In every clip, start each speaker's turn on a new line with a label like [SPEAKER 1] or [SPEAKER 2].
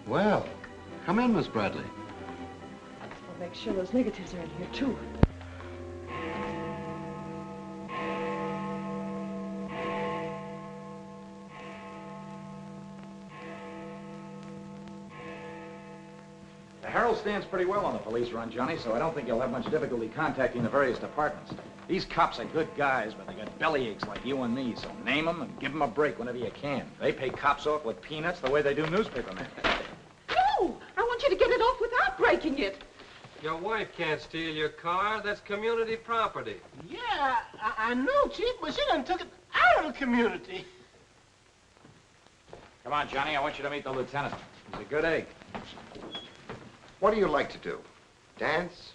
[SPEAKER 1] Well, come in, Miss Bradley.
[SPEAKER 2] I'll make sure those negatives are in here, too.
[SPEAKER 3] The Herald stands pretty well on the police run, Johnny, so I don't think you'll have much difficulty contacting the various departments. These cops are good guys, but they got bellyaches like you and me, so name them and give them a break whenever you can. They pay cops off with peanuts the way they do newspapermen.
[SPEAKER 2] No! I want you to get it off without breaking it.
[SPEAKER 4] Your wife can't steal your car. That's community property.
[SPEAKER 5] Yeah, I know, Chief, but she done took it out of the community.
[SPEAKER 3] Come on, Johnny, I want you to meet the lieutenant. He's a good egg.
[SPEAKER 1] What do you like to do? Dance?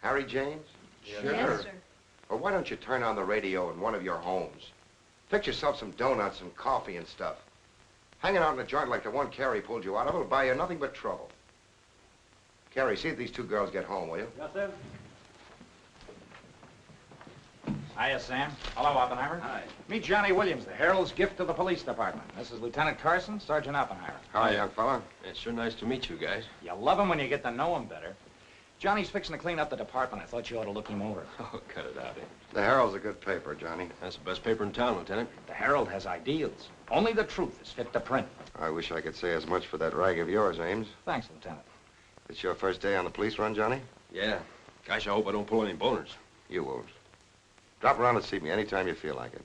[SPEAKER 1] Harry James?
[SPEAKER 2] Sure. Yes, sir.
[SPEAKER 1] Or why don't you turn on the radio in one of your homes? Fix yourself some donuts and coffee and stuff. Hanging out in a joint like the one Carrie pulled you out of will buy you nothing but trouble. Carrie, see if these two girls get home, will you?
[SPEAKER 3] Yes, sir. Hiya, Sam. Hello, Oppenheimer.
[SPEAKER 6] Hi.
[SPEAKER 3] Meet Johnny Williams, the Herald's gift to the police department. This is Lieutenant Carson, Sergeant Oppenheimer.
[SPEAKER 1] Hi, young fella.
[SPEAKER 4] It's sure nice to meet you guys.
[SPEAKER 3] You love him when you get to know him better. Johnny's fixing to clean up the department. I thought you ought to look him over.
[SPEAKER 4] Oh, cut it out, eh?
[SPEAKER 1] The Herald's a good paper, Johnny.
[SPEAKER 4] That's the best paper in town, Lieutenant.
[SPEAKER 3] The Herald has ideals. Only the truth is fit to print.
[SPEAKER 1] I wish I could say as much for that rag of yours, Ames.
[SPEAKER 3] Thanks, Lieutenant.
[SPEAKER 1] It's your first day on the police run, Johnny?
[SPEAKER 4] Yeah. Gosh, I hope I don't pull any boners.
[SPEAKER 1] You won't. Drop around and see me anytime you feel like it.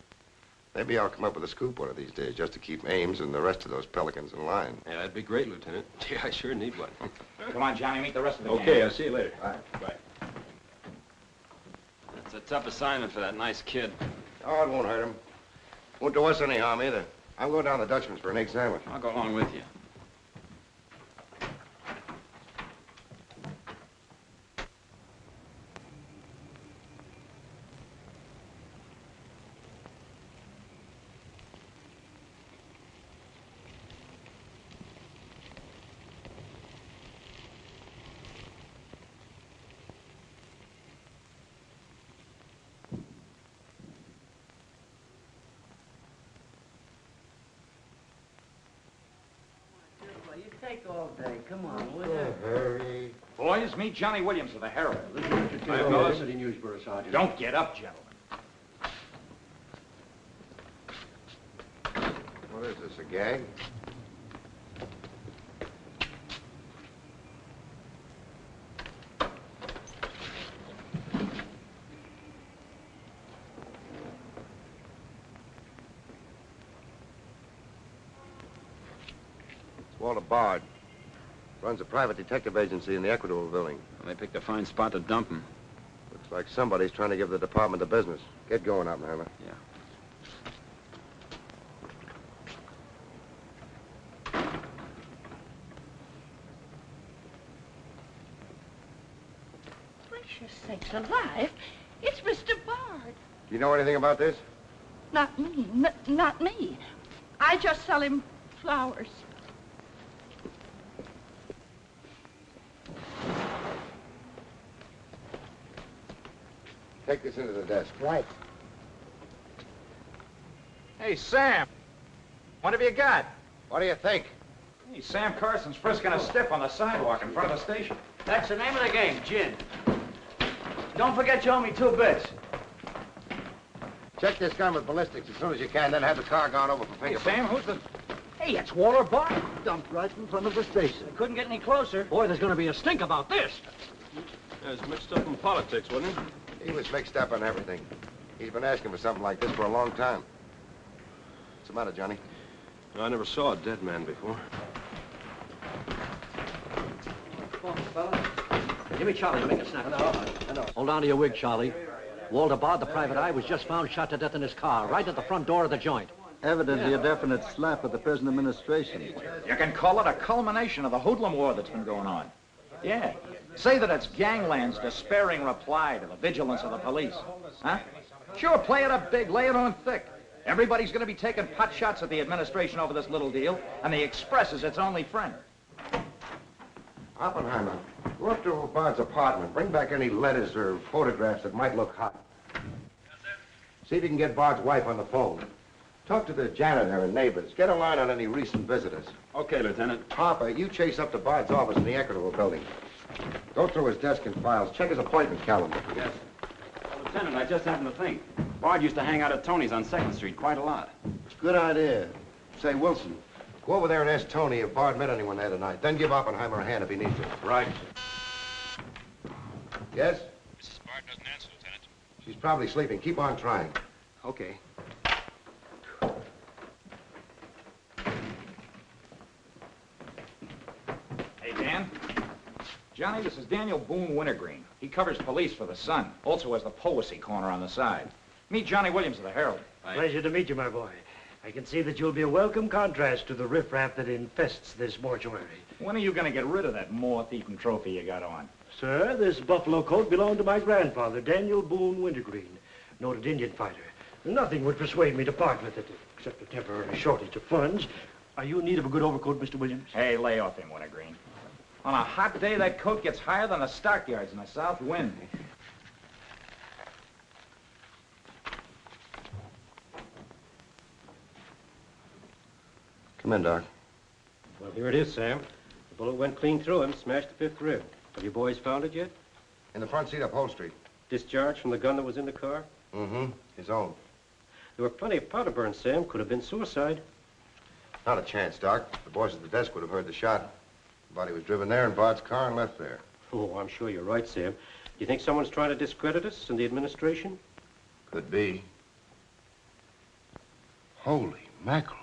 [SPEAKER 1] Maybe I'll come up with a scoop one of these days just to keep Ames and the rest of those pelicans in line.
[SPEAKER 4] Yeah, that'd be great, Lieutenant. Yeah, I sure need one.
[SPEAKER 3] Come on, Johnny, meet the rest of the gang.
[SPEAKER 4] Okay, I'll see you later.
[SPEAKER 1] All right.
[SPEAKER 4] Bye.
[SPEAKER 6] That's a tough assignment for that nice kid.
[SPEAKER 1] Oh, it won't hurt him. Won't do us any harm either. I'm going down to the Dutchman's for an egg sandwich.
[SPEAKER 6] I'll go along with you.
[SPEAKER 7] You take all day. Come on, will you?
[SPEAKER 1] Hurry.
[SPEAKER 3] Boys, meet Johnny Williams of the Herald.
[SPEAKER 4] Hi, fellas.
[SPEAKER 3] Don't get up, gentlemen.
[SPEAKER 1] What is this, a gag? Walter Bard. Runs a private detective agency in the Equitable building.
[SPEAKER 6] Well, they picked a fine spot to dump him.
[SPEAKER 1] Looks like somebody's trying to give the department the business. Get going, Oppenheimer.
[SPEAKER 6] Yeah.
[SPEAKER 2] Gracious sakes alive. It's Mr. Bard.
[SPEAKER 1] Do you know anything about this?
[SPEAKER 2] Not me. Not me. I just sell him flowers.
[SPEAKER 1] Take this into the desk.
[SPEAKER 3] Right. Hey, Sam. What have you got?
[SPEAKER 1] What do you think?
[SPEAKER 3] Hey, Sam Carson's frisking a stiff on the sidewalk in front of the station.
[SPEAKER 7] That's the name of the game, gin. Don't forget you owe me 2 bits.
[SPEAKER 1] Check this gun with ballistics as soon as you can, then have the car gone over for
[SPEAKER 3] Hey,
[SPEAKER 1] fingerprints.
[SPEAKER 3] Sam, who's the...
[SPEAKER 7] Hey, it's Walter Bard.
[SPEAKER 5] Dumped right in front of the station.
[SPEAKER 7] Couldn't get any closer.
[SPEAKER 5] Boy, there's gonna be a stink about this.
[SPEAKER 4] Yeah, he's mixed up in politics, wasn't he?
[SPEAKER 1] He was mixed up on everything. He's been asking for something like this for a long time. What's the matter, Johnny?
[SPEAKER 4] I never saw a dead man before.
[SPEAKER 7] Give me Charlie to make a snap. Hold on to your wig, Charlie. Walter Bard, the private eye, was just found shot to death in his car, right at the front door of the joint.
[SPEAKER 8] Evidently a definite slap at the present administration.
[SPEAKER 3] You can call it a culmination of the hoodlum war that's been going on. Yeah. Say that it's gangland's despairing reply to the vigilance of the police. Huh? Sure, play it up big, lay it on thick. Everybody's going to be taking pot shots at the administration over this little deal, and the Express is its only friend.
[SPEAKER 1] Oppenheimer, go up to Bard's apartment. Bring back any letters or photographs that might look hot. See if you can get Bard's wife on the phone. Talk to the janitor and neighbors. Get a line on any recent visitors.
[SPEAKER 6] Okay, Lieutenant.
[SPEAKER 1] Harper, you chase up to Bard's office in the Equitable building. Go through his desk and files. Check his appointment calendar.
[SPEAKER 6] Yes. Well, Lieutenant, I just happened to think. Bard used to hang out at Tony's on 2nd Street quite a lot.
[SPEAKER 1] Good idea. Say, Wilson, go over there and ask Tony if Bard met anyone there tonight. Then give Oppenheimer a hand if he needs to.
[SPEAKER 6] Right.
[SPEAKER 1] Yes?
[SPEAKER 6] Mrs. Bard doesn't answer, Lieutenant.
[SPEAKER 1] She's probably sleeping. Keep on trying.
[SPEAKER 6] Okay.
[SPEAKER 3] Hey, Dan. Johnny, this is Daniel Boone Wintergreen. He covers police for the Sun. Also has the Poesy Corner on the side. Meet Johnny Williams of the Herald.
[SPEAKER 9] Pleasure to meet you, my boy. I can see that you'll be a welcome contrast to the riffraff that infests this mortuary.
[SPEAKER 3] When are you going to get rid of that moth-eaten trophy you got on?
[SPEAKER 9] Sir, this buffalo coat belonged to my grandfather, Daniel Boone Wintergreen, noted Indian fighter. Nothing would persuade me to part with it, except a temporary shortage of funds. Are you in need of a good overcoat, Mr. Williams?
[SPEAKER 3] Hey, lay off him, Wintergreen. On a hot day, that coat gets higher than the stockyards in a south wind.
[SPEAKER 1] Come in, Doc.
[SPEAKER 10] Well, here it is, Sam. The bullet went clean through him, smashed the 5th rib. Have you boys found it yet?
[SPEAKER 1] In the front seat upholstery.
[SPEAKER 10] Discharged from the gun that was in the car?
[SPEAKER 1] Mm-hmm. His own.
[SPEAKER 10] There were plenty of powder burns, Sam. Could have been suicide.
[SPEAKER 1] Not a chance, Doc. The boys at the desk would have heard the shot. The body was driven there in Bard's car and left there.
[SPEAKER 10] Oh, I'm sure you're right, Sam. Do you think someone's trying to discredit us in the administration?
[SPEAKER 1] Could be. Holy mackerel.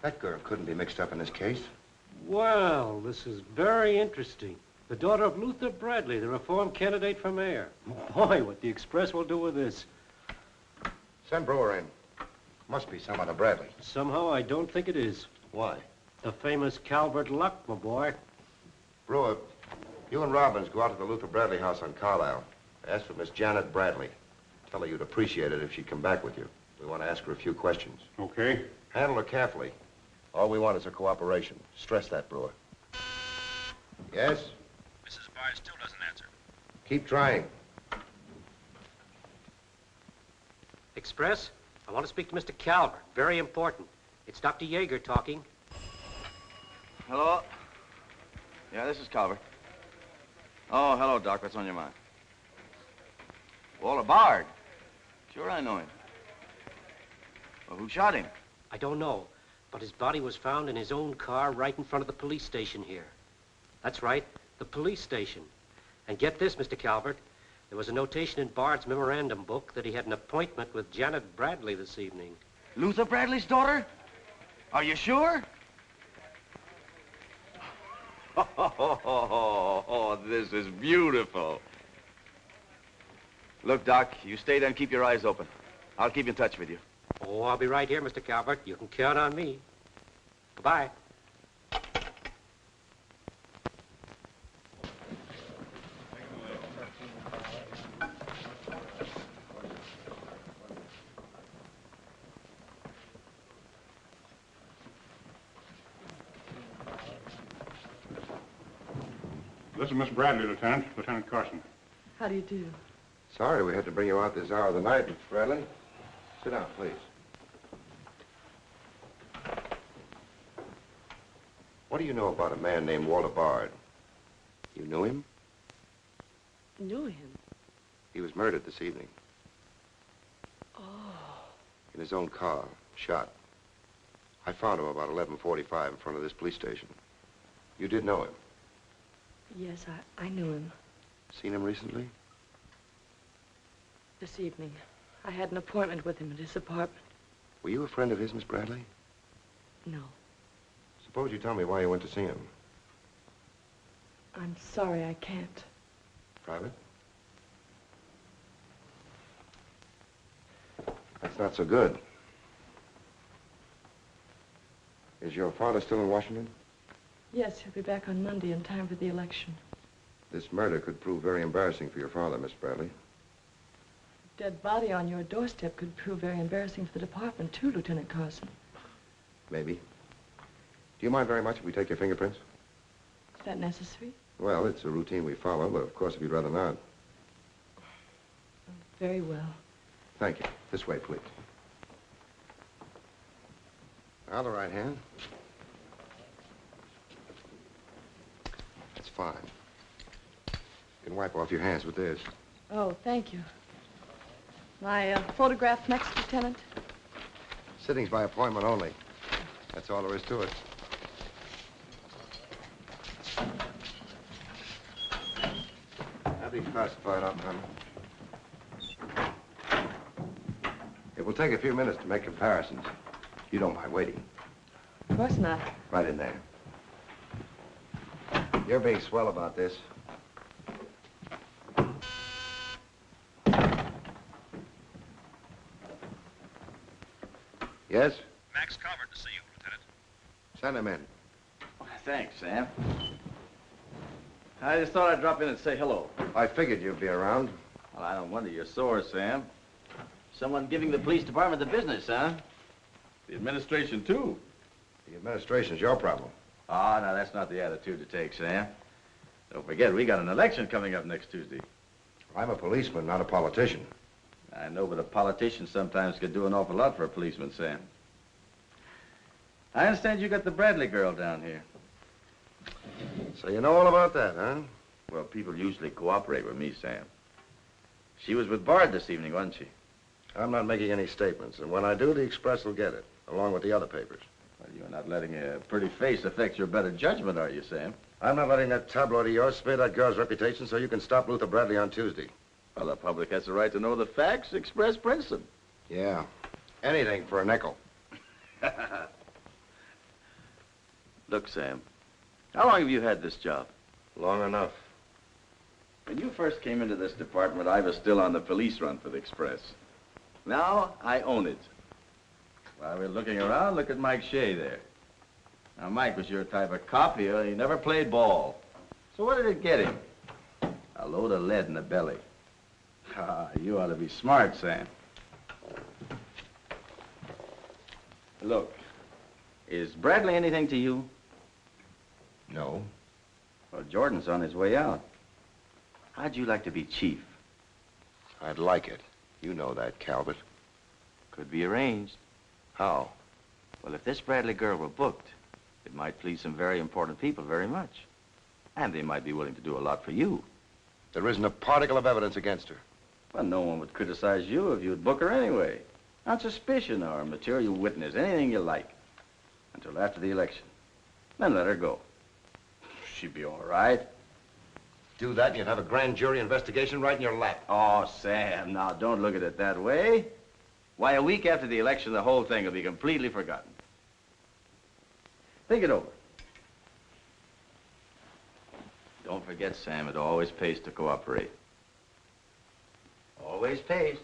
[SPEAKER 1] That girl couldn't be mixed up in this case.
[SPEAKER 10] Well, this is very interesting. The daughter of Luther Bradley, the reform candidate for mayor. Boy, what the Express will do with this.
[SPEAKER 1] Send Brewer in. Must be someone of Bradley.
[SPEAKER 10] Somehow, I don't think it is.
[SPEAKER 1] Why?
[SPEAKER 10] The famous Calvert luck, my boy.
[SPEAKER 1] Brewer, you and Robbins go out to the Luther Bradley house on Carlisle. Ask for Miss Janet Bradley. Tell her you'd appreciate it if she'd come back with you. We want to ask her a few questions.
[SPEAKER 11] Okay.
[SPEAKER 1] Handle her carefully. All we want is her cooperation. Stress that, Brewer. Yes?
[SPEAKER 6] Mrs. Bard still doesn't answer.
[SPEAKER 1] Keep trying.
[SPEAKER 10] Express? I want to speak to Mr. Calvert. Very important. It's Dr. Yager talking.
[SPEAKER 12] Hello? Yeah, this is Calvert. Oh, hello, Doc. What's on your mind? Walter Bard. Sure, I know him. Well, who shot him?
[SPEAKER 10] I don't know, but his body was found in his own car right in front of the police station here. That's right, the police station. And get this, Mr. Calvert. There was a notation in Bard's memorandum book that he had an appointment with Janet Bradley this evening.
[SPEAKER 12] Luther Bradley's daughter? Are you sure? Oh, this is beautiful. Look, Doc, you stay there and keep your eyes open. I'll keep in touch with you.
[SPEAKER 10] Oh, I'll be right here, Mr. Calvert. You can count on me. Goodbye.
[SPEAKER 11] This is Miss Bradley, Lieutenant. Lieutenant Carson.
[SPEAKER 2] How do you do?
[SPEAKER 1] Sorry we had to bring you out this hour of the night, Miss Bradley. Sit down, please. What do you know about a man named Walter Bard? You knew him?
[SPEAKER 2] Knew him?
[SPEAKER 1] He was murdered this evening.
[SPEAKER 2] Oh.
[SPEAKER 1] In his own car, shot. I found him about 11:45 in front of this police station. You did know him?
[SPEAKER 2] Yes, I knew him.
[SPEAKER 1] Seen him recently?
[SPEAKER 2] This evening. I had an appointment with him at his apartment.
[SPEAKER 1] Were you a friend of his, Miss Bradley?
[SPEAKER 2] No.
[SPEAKER 1] Suppose you tell me why you went to see him.
[SPEAKER 2] I'm sorry I can't.
[SPEAKER 1] Private? That's not so good. Is your father still in Washington?
[SPEAKER 2] Yes, he'll be back on Monday in time for the election.
[SPEAKER 1] This murder could prove very embarrassing for your father, Miss Bradley.
[SPEAKER 2] Dead body on your doorstep could prove very embarrassing for the department, too, Lieutenant Carson.
[SPEAKER 1] Maybe. Do you mind very much if we take your fingerprints?
[SPEAKER 2] Is that necessary?
[SPEAKER 1] Well, it's a routine we follow, but of course if you'd rather not.
[SPEAKER 2] Very well.
[SPEAKER 1] Thank you. This way, please. Now, the right hand. That's fine. You can wipe off your hands with this.
[SPEAKER 2] Oh, thank you. My photograph next, Lieutenant?
[SPEAKER 1] Sittings by appointment only. That's all there is to it. That'll be classified up, Hammer. It will take a few minutes to make comparisons. You don't mind waiting.
[SPEAKER 2] Of course not.
[SPEAKER 1] Right in there. You're being swell about this. Yes?
[SPEAKER 6] Max Calvert to see you, Lieutenant.
[SPEAKER 1] Send him in.
[SPEAKER 12] Thanks, Sam. I just thought I'd drop in and say hello.
[SPEAKER 1] I figured you'd be around.
[SPEAKER 12] Well, I don't wonder you're sore, Sam. Someone giving the police department the business, huh? The administration, too.
[SPEAKER 1] The administration's your problem.
[SPEAKER 12] Oh, no, that's not the attitude to take, Sam. Don't forget, we got an election coming up next Tuesday.
[SPEAKER 1] I'm a policeman, not a politician.
[SPEAKER 12] I know, but a politician sometimes could do an awful lot for a policeman, Sam. I understand you got the Bradley girl down here.
[SPEAKER 1] So you know all about that, huh?
[SPEAKER 12] Well, people usually cooperate with me, Sam. She was with Bard this evening, wasn't she?
[SPEAKER 1] I'm not making any statements, and when I do, the Express will get it, along with the other papers.
[SPEAKER 12] Well, you're not letting a pretty face affect your better judgment, are you, Sam?
[SPEAKER 1] I'm not letting that tabloid of yours smear that girl's reputation so you can stop Luther Bradley on Tuesday.
[SPEAKER 12] Well, the public has the right to know the facts. Express prints them.
[SPEAKER 1] Yeah. Anything for a nickel.
[SPEAKER 12] Look, Sam, how long have you had this job?
[SPEAKER 1] Long enough.
[SPEAKER 12] When you first came into this department, I was still on the police run for the Express. Now, I own it. While we're looking around, look at Mike Shea there. Now, Mike was your type of cop. He never played ball. So what did it get him? A load of lead in the belly. Ah, you ought to be smart, Sam. Look, is Bradley anything to you?
[SPEAKER 1] No.
[SPEAKER 12] Well, Jordan's on his way out. How'd you like to be chief?
[SPEAKER 1] I'd like it. You know that, Calvert.
[SPEAKER 12] Could be arranged.
[SPEAKER 1] How?
[SPEAKER 12] Well, if this Bradley girl were booked, it might please some very important people very much. And they might be willing to do a lot for you.
[SPEAKER 1] There isn't a particle of evidence against her.
[SPEAKER 12] Well, no one would criticize you if you'd book her anyway. On suspicion or material witness, anything you like. Until after the election. Then let her go. She'd be all right.
[SPEAKER 1] Do that and you'd have a grand jury investigation right in your lap.
[SPEAKER 12] Oh, Sam, now don't look at it that way. Why, a week after the election, the whole thing will be completely forgotten. Think it over. Don't forget, Sam, it always pays to cooperate. Always pays.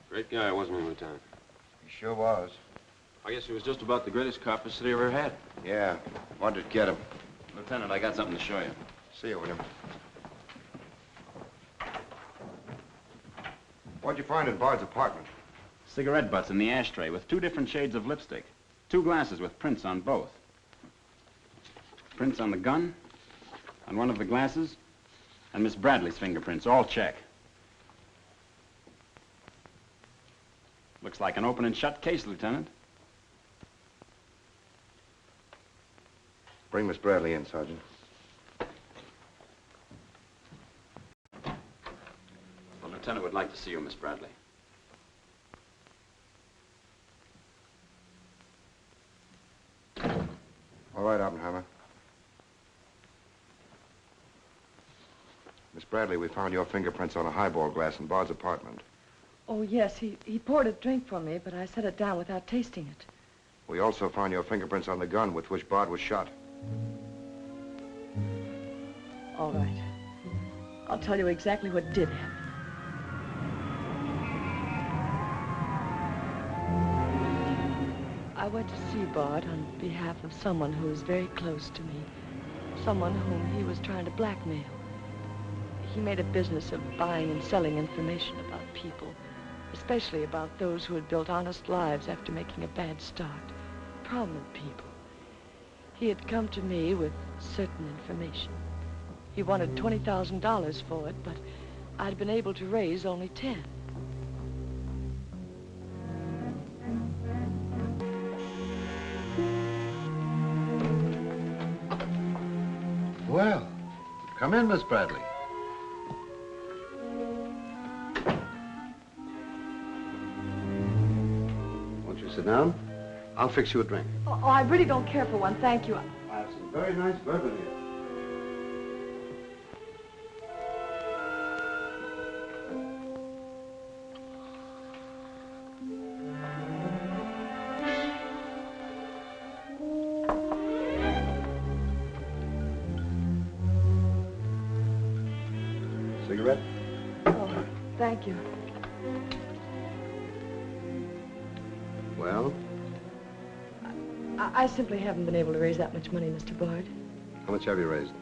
[SPEAKER 6] Great guy, wasn't he, Lieutenant?
[SPEAKER 1] He sure was.
[SPEAKER 6] I guess he was just about the greatest cop the city ever had.
[SPEAKER 1] Yeah. Wanted to get him.
[SPEAKER 6] Lieutenant, I got something to show you.
[SPEAKER 1] See you, William. What'd you find in Bard's apartment?
[SPEAKER 6] Cigarette butts in the ashtray with 2 different shades of lipstick. 2 glasses with prints on both. Prints on the gun, on one of the glasses, and Miss Bradley's fingerprints, all check. Looks like an open and shut case, Lieutenant.
[SPEAKER 1] Bring Miss Bradley in, Sergeant.
[SPEAKER 6] The Lieutenant would like to see you, Miss Bradley.
[SPEAKER 1] All right, Oppenheimer. Miss Bradley, we found your fingerprints on a highball glass in Bard's apartment.
[SPEAKER 2] Oh, yes, he poured a drink for me, but I set it down without tasting it.
[SPEAKER 1] We also found your fingerprints on the gun with which Bard was shot.
[SPEAKER 2] All right. I'll tell you exactly what did happen. I went to see Bard on behalf of someone who is very close to me. someone whom he was trying to blackmail. He made a business of buying and selling information about people, especially about those who had built honest lives after making a bad start. Prominent people. He had come to me with certain information. He wanted $20,000 for it, but I'd been able to raise only 10.
[SPEAKER 1] Well, come in, Miss Bradley. Won't you sit down? I'll fix you a drink.
[SPEAKER 2] Oh, I really don't care for one, thank you.
[SPEAKER 1] I have some very nice bourbon here. Cigarette?
[SPEAKER 2] Oh, thank you.
[SPEAKER 1] Well?
[SPEAKER 2] I simply haven't been able to raise that much money, Mr. Bard.
[SPEAKER 1] How much have you raised?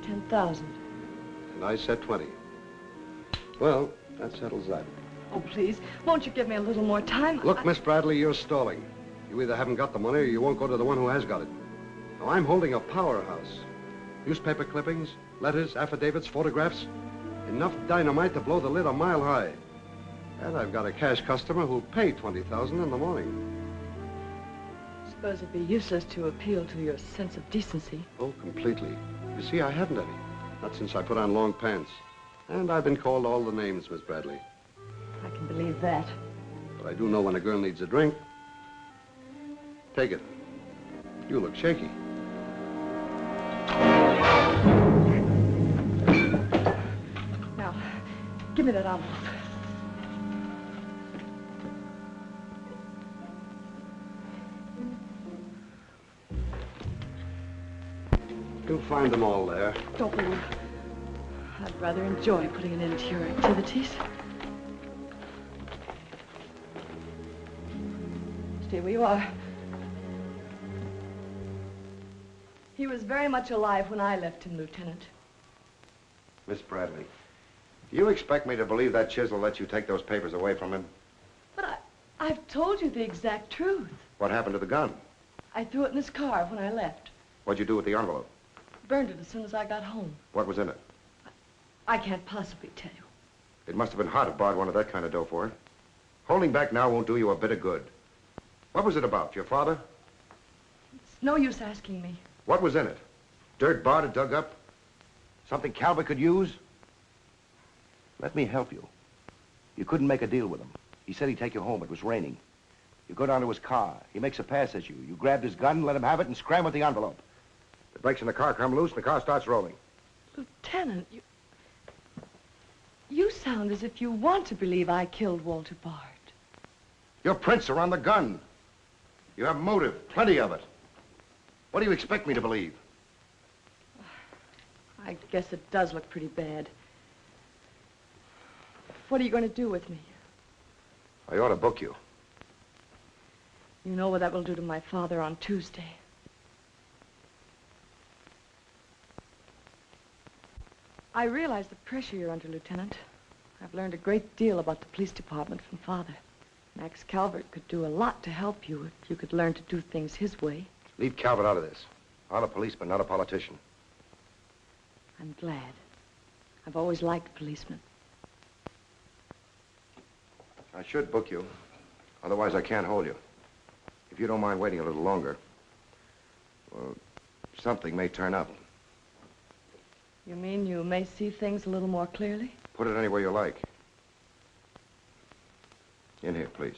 [SPEAKER 2] 10,000.
[SPEAKER 1] And I said 20. Well, that settles that.
[SPEAKER 2] Oh, please, won't you give me a little more time?
[SPEAKER 1] Look, Miss Bradley, you're stalling. You either haven't got the money or you won't go to the one who has got it. Now, I'm holding a powerhouse. Newspaper clippings, letters, affidavits, photographs. Enough dynamite to blow the lid a mile high. And I've got a cash customer who'll pay $20,000 in the morning.
[SPEAKER 2] I suppose it'd be useless to appeal to your sense of decency.
[SPEAKER 1] Oh, completely. You see, I haven't any. Not since I put on long pants. And I've been called all the names, Miss Bradley.
[SPEAKER 2] I can believe that.
[SPEAKER 1] But I do know when a girl needs a drink. Take it. You look shaky.
[SPEAKER 2] Now, give me that envelope.
[SPEAKER 1] You'll find them all there.
[SPEAKER 2] Don't worry. I'd rather enjoy putting an end to your activities. Stay where you are. He was very much alive when I left him, Lieutenant.
[SPEAKER 1] Miss Bradley, do you expect me to believe that chisel let you take those papers away from him?
[SPEAKER 2] But I've told you the exact truth.
[SPEAKER 1] What happened to the gun?
[SPEAKER 2] I threw it in his car when I left.
[SPEAKER 1] What'd you do with the envelope?
[SPEAKER 2] Burned it as soon as I got home.
[SPEAKER 1] What was in it?
[SPEAKER 2] I can't possibly tell you.
[SPEAKER 1] It must have been hard if Bard wanted that kind of dough for it. Holding back now won't do you a bit of good. What was it about? Your father?
[SPEAKER 2] It's no use asking me.
[SPEAKER 1] What was in it? Dirt Bard had dug up? Something Calvert could use?
[SPEAKER 13] Let me help you. You couldn't make a deal with him. He said he'd take you home. It was raining. You go down to his car. He makes a pass at you. You grabbed his gun, let him have it, and scram with the envelope.
[SPEAKER 1] The brakes in the car come loose, and the car starts rolling.
[SPEAKER 2] Lieutenant, you sound as if you want to believe I killed Walter Bard.
[SPEAKER 1] Your prints are on the gun. You have motive, plenty of it. What do you expect me to believe?
[SPEAKER 2] I guess it does look pretty bad. What are you going to do with me?
[SPEAKER 1] I ought to book you.
[SPEAKER 2] You know what that will do to my father on Tuesday. I realize the pressure you're under, Lieutenant. I've learned a great deal about the police department from Father. Max Calvert could do a lot to help you if you could learn to do things his way.
[SPEAKER 1] Leave Calvert out of this. I'm a policeman, not a politician.
[SPEAKER 2] I'm glad. I've always liked policemen.
[SPEAKER 1] I should book you. Otherwise, I can't hold you. If you don't mind waiting a little longer, well, something may turn up.
[SPEAKER 2] You mean you may see things a little more clearly?
[SPEAKER 1] Put it anywhere you like. In here, please.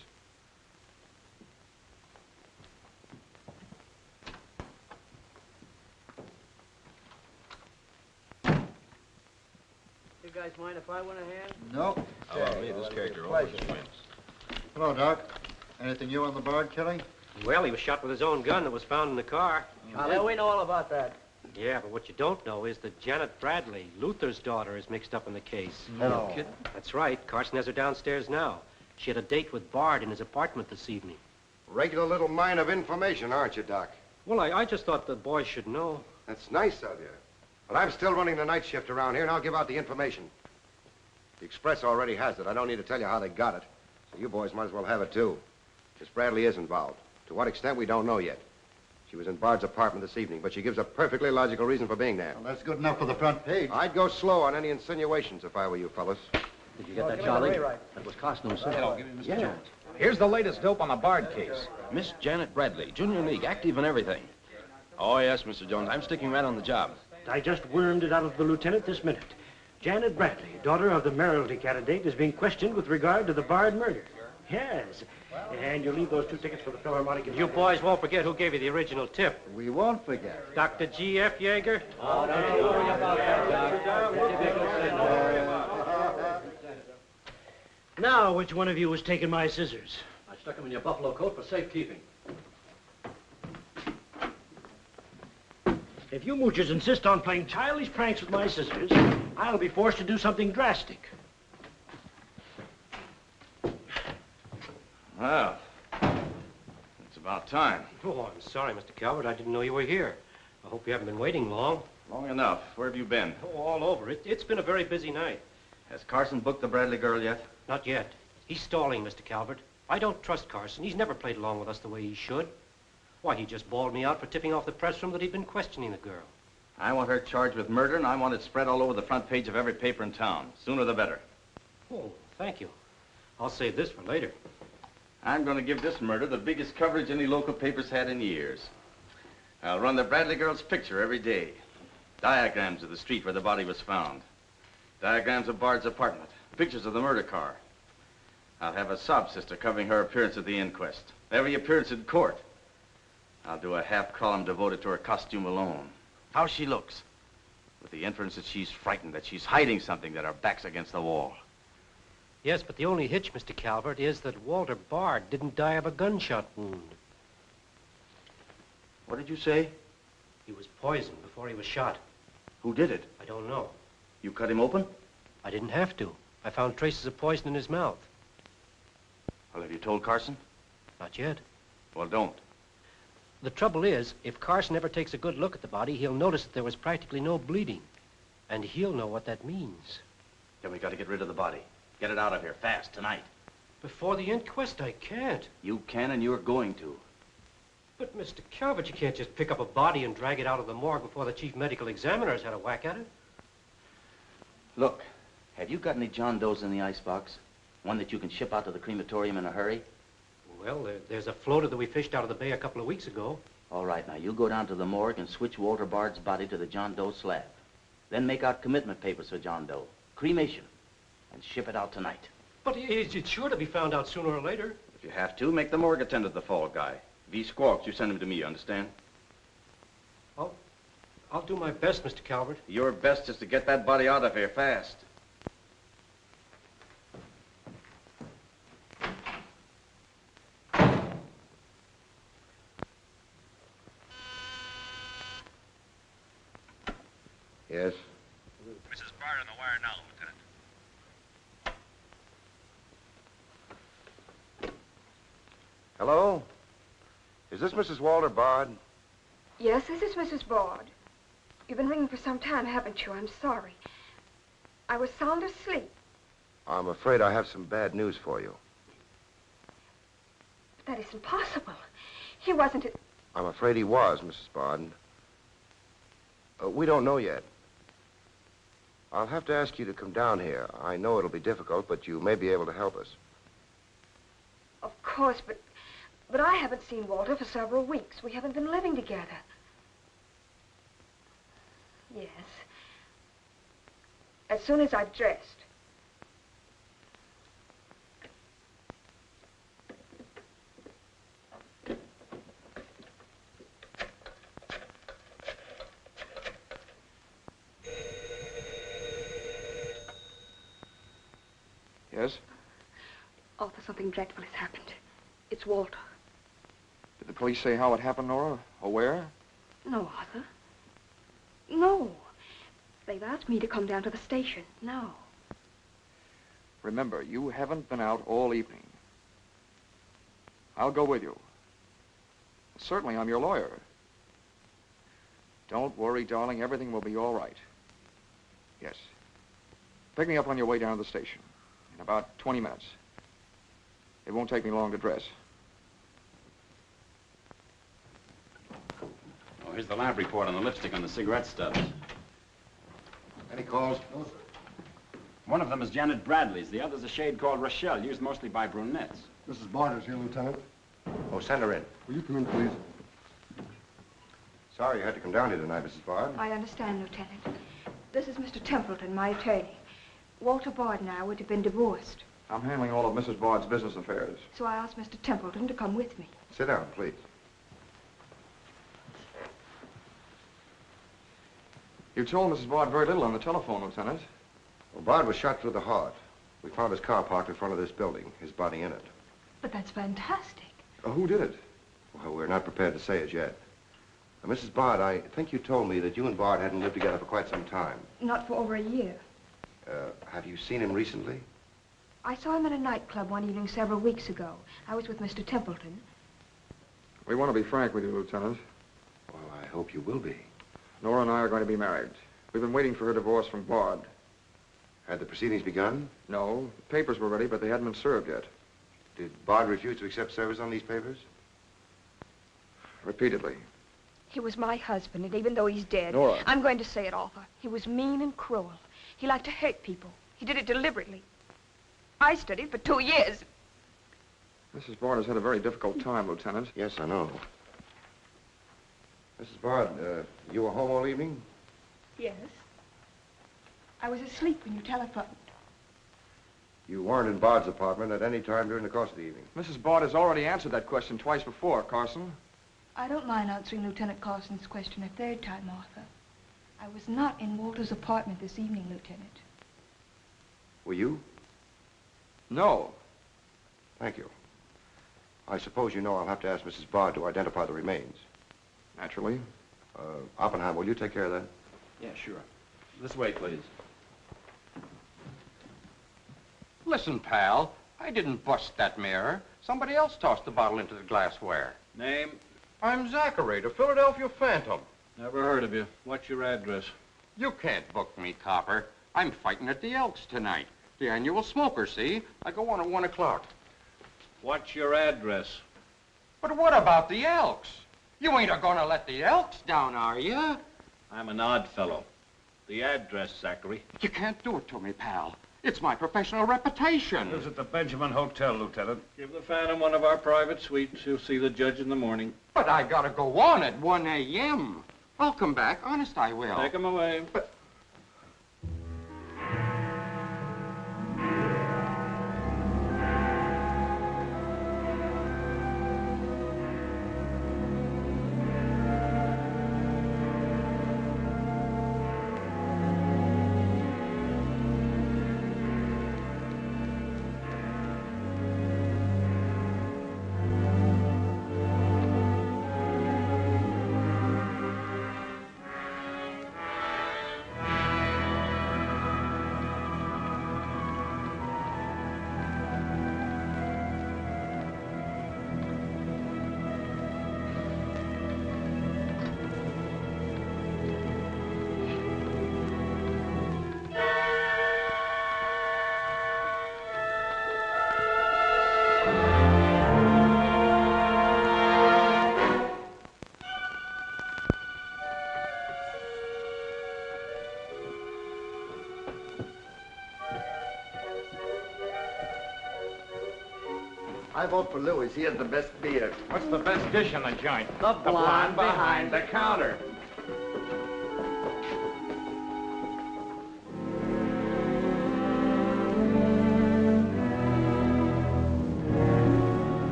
[SPEAKER 14] You guys mind if I went ahead?
[SPEAKER 8] No.
[SPEAKER 11] How about me? This character always wins.
[SPEAKER 8] Hello, Doc. Anything new on the Bard killing?
[SPEAKER 10] Well, he was shot with his own gun that was found in the car.
[SPEAKER 14] Yeah, we know all about that.
[SPEAKER 10] Yeah, but what you don't know is that Janet Bradley, Luther's daughter, is mixed up in the case.
[SPEAKER 8] No.
[SPEAKER 10] That's right. Carson has her downstairs now. She had a date with Bard in his apartment this evening.
[SPEAKER 1] Regular little mine of information, aren't you, Doc?
[SPEAKER 10] Well, I just thought the boys should know.
[SPEAKER 1] That's nice of you. Well, I'm still running the night shift around here, and I'll give out the information. The Express already has it. I don't need to tell you how they got it. So you boys might as well have it, too. Miss Bradley is involved. To what extent, we don't know yet. She was in Bard's apartment this evening, but she gives a perfectly logical reason for being there.
[SPEAKER 8] Well, that's good enough for the front page.
[SPEAKER 1] I'd go slow on any insinuations if I were you fellas.
[SPEAKER 7] Did you get that, Charlie? That was Carson himself.
[SPEAKER 6] Hello, give me Mr. Jones.
[SPEAKER 3] Here's the latest dope on the Bard case.
[SPEAKER 6] Miss Janet Bradley, Junior League, active and everything. Oh, yes, Mr. Jones. I'm sticking right on the job.
[SPEAKER 9] I just wormed it out of the lieutenant this minute. Janet Bradley, daughter of the mayoralty candidate, is being questioned with regard to the Bard murder. Yes. And you'll leave those 2 tickets for the Philharmonic.
[SPEAKER 10] You boys won't forget who gave you the original tip.
[SPEAKER 8] We won't forget.
[SPEAKER 10] Dr. G.F. Yager?
[SPEAKER 7] Oh, don't you worry about that, Doc.
[SPEAKER 9] Now, which one of you was taking my scissors?
[SPEAKER 7] I stuck them in your buffalo coat for safekeeping.
[SPEAKER 9] If you moochers insist on playing childish pranks with my scissors, I'll be forced to do something drastic.
[SPEAKER 12] Well, it's about time.
[SPEAKER 10] Oh, I'm sorry, Mr. Calvert. I didn't know you were here. I hope you haven't been waiting long.
[SPEAKER 12] Long enough. Where have you been?
[SPEAKER 10] Oh, all over. It's been a very busy night.
[SPEAKER 12] Has Carson booked the Bradley girl yet?
[SPEAKER 10] Not yet. He's stalling, Mr. Calvert. I don't trust Carson. He's never played along with us the way he should. Why, he just bawled me out for tipping off the press room that he'd been questioning the girl.
[SPEAKER 12] I want her charged with murder, and I want it spread all over the front page of every paper in town. Sooner the better.
[SPEAKER 10] Oh, thank you. I'll save this for later.
[SPEAKER 12] I'm going to give this murder the biggest coverage any local paper's had in years. I'll run the Bradley girl's picture every day. Diagrams of the street where the body was found. Diagrams of Bard's apartment. Pictures of the murder car. I'll have a sob sister covering her appearance at the inquest. Every appearance in court. I'll do a half column devoted to her costume alone. How she looks. With the inference that she's frightened, that she's hiding something, that her back's against the wall.
[SPEAKER 10] Yes, but the only hitch, Mr. Calvert, is that Walter Bard didn't die of a gunshot wound.
[SPEAKER 12] What did you say?
[SPEAKER 10] He was poisoned before he was shot.
[SPEAKER 12] Who did it?
[SPEAKER 10] I don't know.
[SPEAKER 12] You cut him open?
[SPEAKER 10] I didn't have to. I found traces of poison in his mouth.
[SPEAKER 12] Well, have you told Carson?
[SPEAKER 10] Not yet.
[SPEAKER 12] Well, don't.
[SPEAKER 10] The trouble is, if Carson ever takes a good look at the body, he'll notice that there was practically no bleeding. And he'll know what that means.
[SPEAKER 12] Then we got to get rid of the body. Get it out of here, fast, tonight.
[SPEAKER 10] Before the inquest, I can't.
[SPEAKER 12] You can, and you're going to.
[SPEAKER 10] But, Mr. Calvert, you can't just pick up a body and drag it out of the morgue before the chief medical examiner's had a whack at it.
[SPEAKER 12] Look, have you got any John Does in the icebox? One that you can ship out to the crematorium in a hurry?
[SPEAKER 10] Well, there's a floater that we fished out of the bay a couple of weeks ago.
[SPEAKER 12] All right, now, you go down to the morgue and switch Walter Bard's body to the John Doe slab. Then make out commitment papers for John Doe. Cremation. And ship it out tonight.
[SPEAKER 10] But it's sure to be found out sooner or later.
[SPEAKER 12] If you have to, make the morgue attendant the fall guy. If he squawks, you send him to me, you understand?
[SPEAKER 10] I'll do my best, Mr. Calvert.
[SPEAKER 12] Your best is to get that body out of here fast.
[SPEAKER 1] Yes?
[SPEAKER 15] Mrs. Bard on the wire now, Lieutenant.
[SPEAKER 1] Hello? Is this Mrs. Walter Bard?
[SPEAKER 16] Yes, this is Mrs. Bard. You've been ringing for some time, haven't you? I'm sorry. I was sound asleep.
[SPEAKER 1] I'm afraid I have some bad news for you.
[SPEAKER 16] That isn't possible. He wasn't...
[SPEAKER 1] I'm afraid he was, Mrs. Bard. We don't know yet. I'll have to ask you to come down here. I know it'll be difficult, but you may be able to help us.
[SPEAKER 16] Of course, but I haven't seen Walter for several weeks. We haven't been living together. Yes. As soon as I've dressed.
[SPEAKER 1] Yes?
[SPEAKER 16] Arthur, something dreadful has happened. It's Walter.
[SPEAKER 17] Did the police say how it happened, Nora? Or where?
[SPEAKER 16] No, Arthur. No. They've asked me to come down to the station. No.
[SPEAKER 17] Remember, you haven't been out all evening. I'll go with you. Certainly, I'm your lawyer. Don't worry, darling. Everything will be all right. Yes. Pick me up on your way down to the station in about 20 minutes. It won't take me long to dress.
[SPEAKER 6] Oh, here's the lab report on the lipstick on the cigarette stubs.
[SPEAKER 1] Any calls?
[SPEAKER 6] No, sir. One of them is Janet Bradley's. The other's a shade called Rochelle, used mostly by brunettes.
[SPEAKER 18] Mrs. Barter's here, Lieutenant.
[SPEAKER 1] Oh, send her in.
[SPEAKER 18] Will you come in, please?
[SPEAKER 1] Sorry you had to come down here tonight, Mrs. Bard.
[SPEAKER 16] I understand, Lieutenant. This is Mr. Templeton, my attorney. Walter Bard and I would have been divorced.
[SPEAKER 17] I'm handling all of Mrs. Bard's business affairs.
[SPEAKER 16] So I asked Mr. Templeton to come with me.
[SPEAKER 1] Sit down, please.
[SPEAKER 17] You told Mrs. Bard very little on the telephone, Lieutenant.
[SPEAKER 1] Well, Bard was shot through the heart. We found his car parked in front of this building, his body in it.
[SPEAKER 16] But that's fantastic.
[SPEAKER 17] Who did it?
[SPEAKER 1] Well, we're not prepared to say it yet. Now, Mrs. Bard, I think you told me that you and Bard hadn't lived together for quite some time.
[SPEAKER 16] Not for over a year.
[SPEAKER 1] Have you seen him recently?
[SPEAKER 16] I saw him at a nightclub one evening several weeks ago. I was with Mr. Templeton.
[SPEAKER 17] We want to be frank with you, Lieutenant.
[SPEAKER 1] Well, I hope you will be.
[SPEAKER 17] Nora and I are going to be married. We've been waiting for her divorce from Bard.
[SPEAKER 1] Had the proceedings begun?
[SPEAKER 17] No. The papers were ready, but they hadn't been served yet.
[SPEAKER 1] Did Bard refuse to accept service on these papers?
[SPEAKER 17] Repeatedly.
[SPEAKER 16] He was my husband, and even though he's dead...
[SPEAKER 17] Nora.
[SPEAKER 16] I'm going to say it, Arthur. He was mean and cruel. He liked to hurt people. He did it deliberately. I studied for 2 years.
[SPEAKER 17] Mrs. Bard has had a very difficult time, Lieutenant.
[SPEAKER 1] Yes, I know. Mrs. Bard, you were home all evening?
[SPEAKER 16] Yes. I was asleep when you telephoned.
[SPEAKER 1] You weren't in Bard's apartment at any time during the course of the evening?
[SPEAKER 17] Mrs. Bard has already answered that question twice before, Carson.
[SPEAKER 16] I don't mind answering Lieutenant Carson's question a third time, Arthur. I was not in Walter's apartment this evening, Lieutenant.
[SPEAKER 1] Were you?
[SPEAKER 17] No.
[SPEAKER 1] Thank you. I suppose you know I'll have to ask Mrs. Bard to identify the remains.
[SPEAKER 17] Naturally.
[SPEAKER 1] Oppenheim, will you take care of that?
[SPEAKER 6] Yeah, sure. This way, please.
[SPEAKER 19] Listen, pal, I didn't bust that mirror. Somebody else tossed the bottle into the glassware.
[SPEAKER 4] Name?
[SPEAKER 19] I'm Zachary, the Philadelphia Phantom.
[SPEAKER 4] Never heard of you. What's your address?
[SPEAKER 19] You can't book me, copper. I'm fighting at the Elks tonight. The annual smoker, see? I go on at 1 o'clock.
[SPEAKER 4] What's your address?
[SPEAKER 19] But what about the Elks? You ain't a-gonna let the Elks down, are you?
[SPEAKER 4] I'm an odd fellow. The address, Zachary.
[SPEAKER 19] You can't do it to me, pal. It's my professional reputation.
[SPEAKER 4] Lives at the Benjamin Hotel, Lieutenant. Give the Phantom one of our private suites. He'll see the judge in the morning.
[SPEAKER 19] But I gotta go on at 1 a.m. I'll come back. Honest, I will.
[SPEAKER 4] Take him away.
[SPEAKER 19] But...
[SPEAKER 20] I vote for Louis. He has the best beer.
[SPEAKER 3] What's the best dish in the joint?
[SPEAKER 14] The blonde behind the
[SPEAKER 3] counter.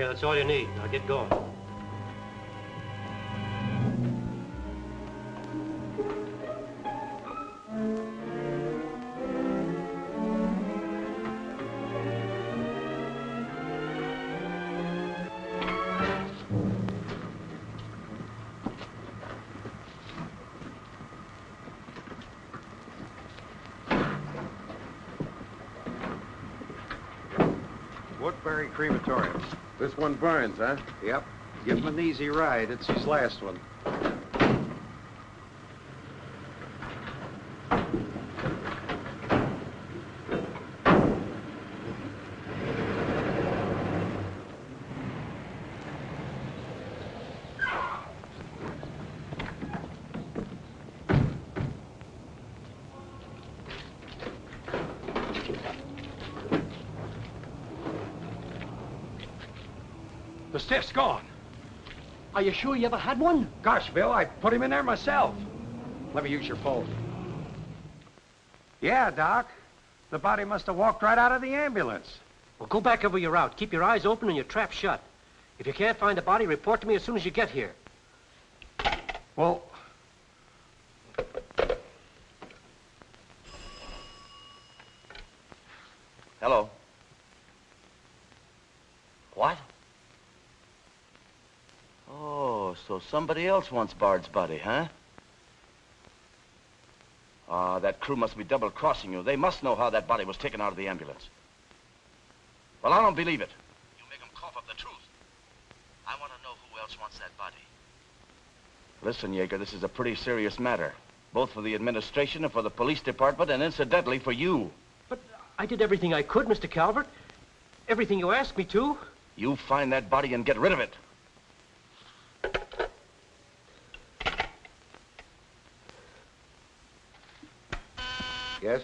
[SPEAKER 10] Okay, that's all you need. Now get going.
[SPEAKER 11] Woodbury Crematorium.
[SPEAKER 19] This one burns, huh?
[SPEAKER 11] Yep. Give him an easy ride. It's his last one.
[SPEAKER 7] The stiff's gone. Are you sure you ever had one?
[SPEAKER 11] Gosh, Bill, I put him in there myself. Let me use your phone. Yeah, Doc. The body must have walked right out of the ambulance.
[SPEAKER 10] Well, go back over your route. Keep your eyes open and your trap shut. If you can't find the body, report to me as soon as you get here.
[SPEAKER 11] Well...
[SPEAKER 12] Hello. What? Oh, so somebody else wants Bard's body, huh? Ah, that crew must be double-crossing you. They must know how that body was taken out of the ambulance. Well, I don't believe it. You make them cough up the truth. I want to know who else wants that body. Listen, Yager, this is a pretty serious matter. Both for the administration and for the police department, and incidentally for you.
[SPEAKER 10] But I did everything I could, Mr. Calvert. Everything you asked me to.
[SPEAKER 12] You find that body and get rid of it.
[SPEAKER 1] Yes?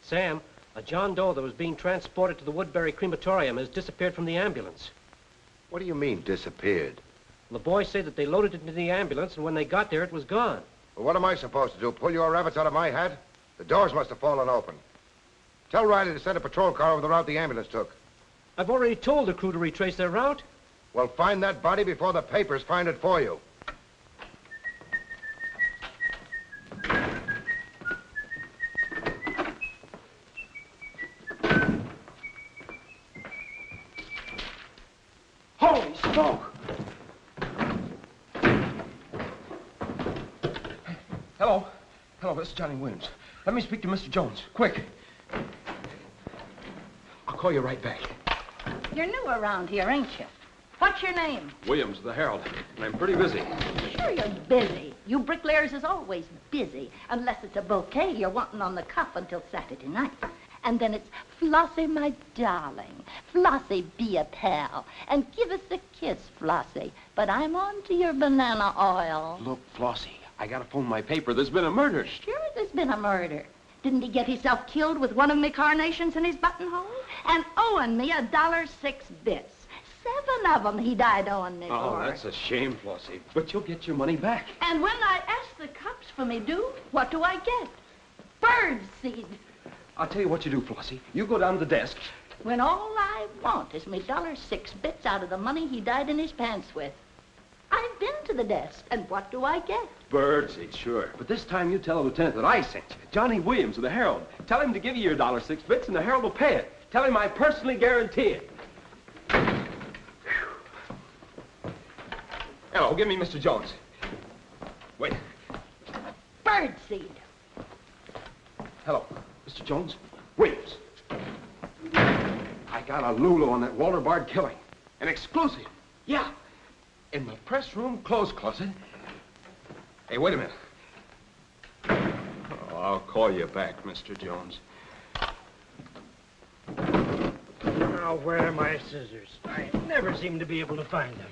[SPEAKER 10] Sam, a John Doe that was being transported to the Woodbury Crematorium has disappeared from the ambulance.
[SPEAKER 1] What do you mean, disappeared?
[SPEAKER 10] The boys say that they loaded it into the ambulance, and when they got there, it was gone.
[SPEAKER 1] Well, what am I supposed to do, pull your rabbits out of my hat? The doors must have fallen open. Tell Riley to send a patrol car over the route the ambulance took.
[SPEAKER 10] I've already told the crew to retrace their route.
[SPEAKER 1] Well, find that body before the papers find it for you.
[SPEAKER 11] Holy smoke! Hello. Hello, this is Johnny Williams. Let me speak to Mr. Jones. Quick. I'll call you right back.
[SPEAKER 21] You're new around here, ain't you? What's your name?
[SPEAKER 11] Williams, the Herald. And I'm pretty busy.
[SPEAKER 21] Sure you're busy. You bricklayers is always busy, unless it's a bouquet you're wanting on the cuff until Saturday night. And then it's, Flossie, my darling. Flossie, be a pal. And give us a kiss, Flossie. But I'm on to your banana oil.
[SPEAKER 11] Look, Flossie, I gotta phone my paper. There's been a murder.
[SPEAKER 21] Sure there's been a murder. Didn't he get himself killed with one of me carnations in his buttonhole? And owing me $1.06 bits. 7 of them he died owing me
[SPEAKER 11] Oh,
[SPEAKER 21] for.
[SPEAKER 11] that's a shame, Flossie. But you'll get your money back.
[SPEAKER 21] And when I ask the cops for me due, what do I get? Bird seed.
[SPEAKER 11] I'll tell you what you do, Flossie. You go down to the desk.
[SPEAKER 21] When all I want is me $1.06 bits out of the money he died in his pants with. I've been to the desk, and what do I get?
[SPEAKER 11] Birdseed, sure. But this time you tell the lieutenant that I sent you. Johnny Williams of the Herald. Tell him to give you your $1.06 bits, and the Herald will pay it. Tell him I personally guarantee it. Hello, give me Mr. Jones. Wait.
[SPEAKER 21] Birdseed.
[SPEAKER 11] Hello, Mr. Jones. Williams. I got a Lulu on that Walter Bard killing. An exclusive. Yeah. In the press room clothes closet. Hey, wait a minute. Oh, I'll call you back, Mr. Jones.
[SPEAKER 9] Now, where are my scissors? I never seem to be able to find them.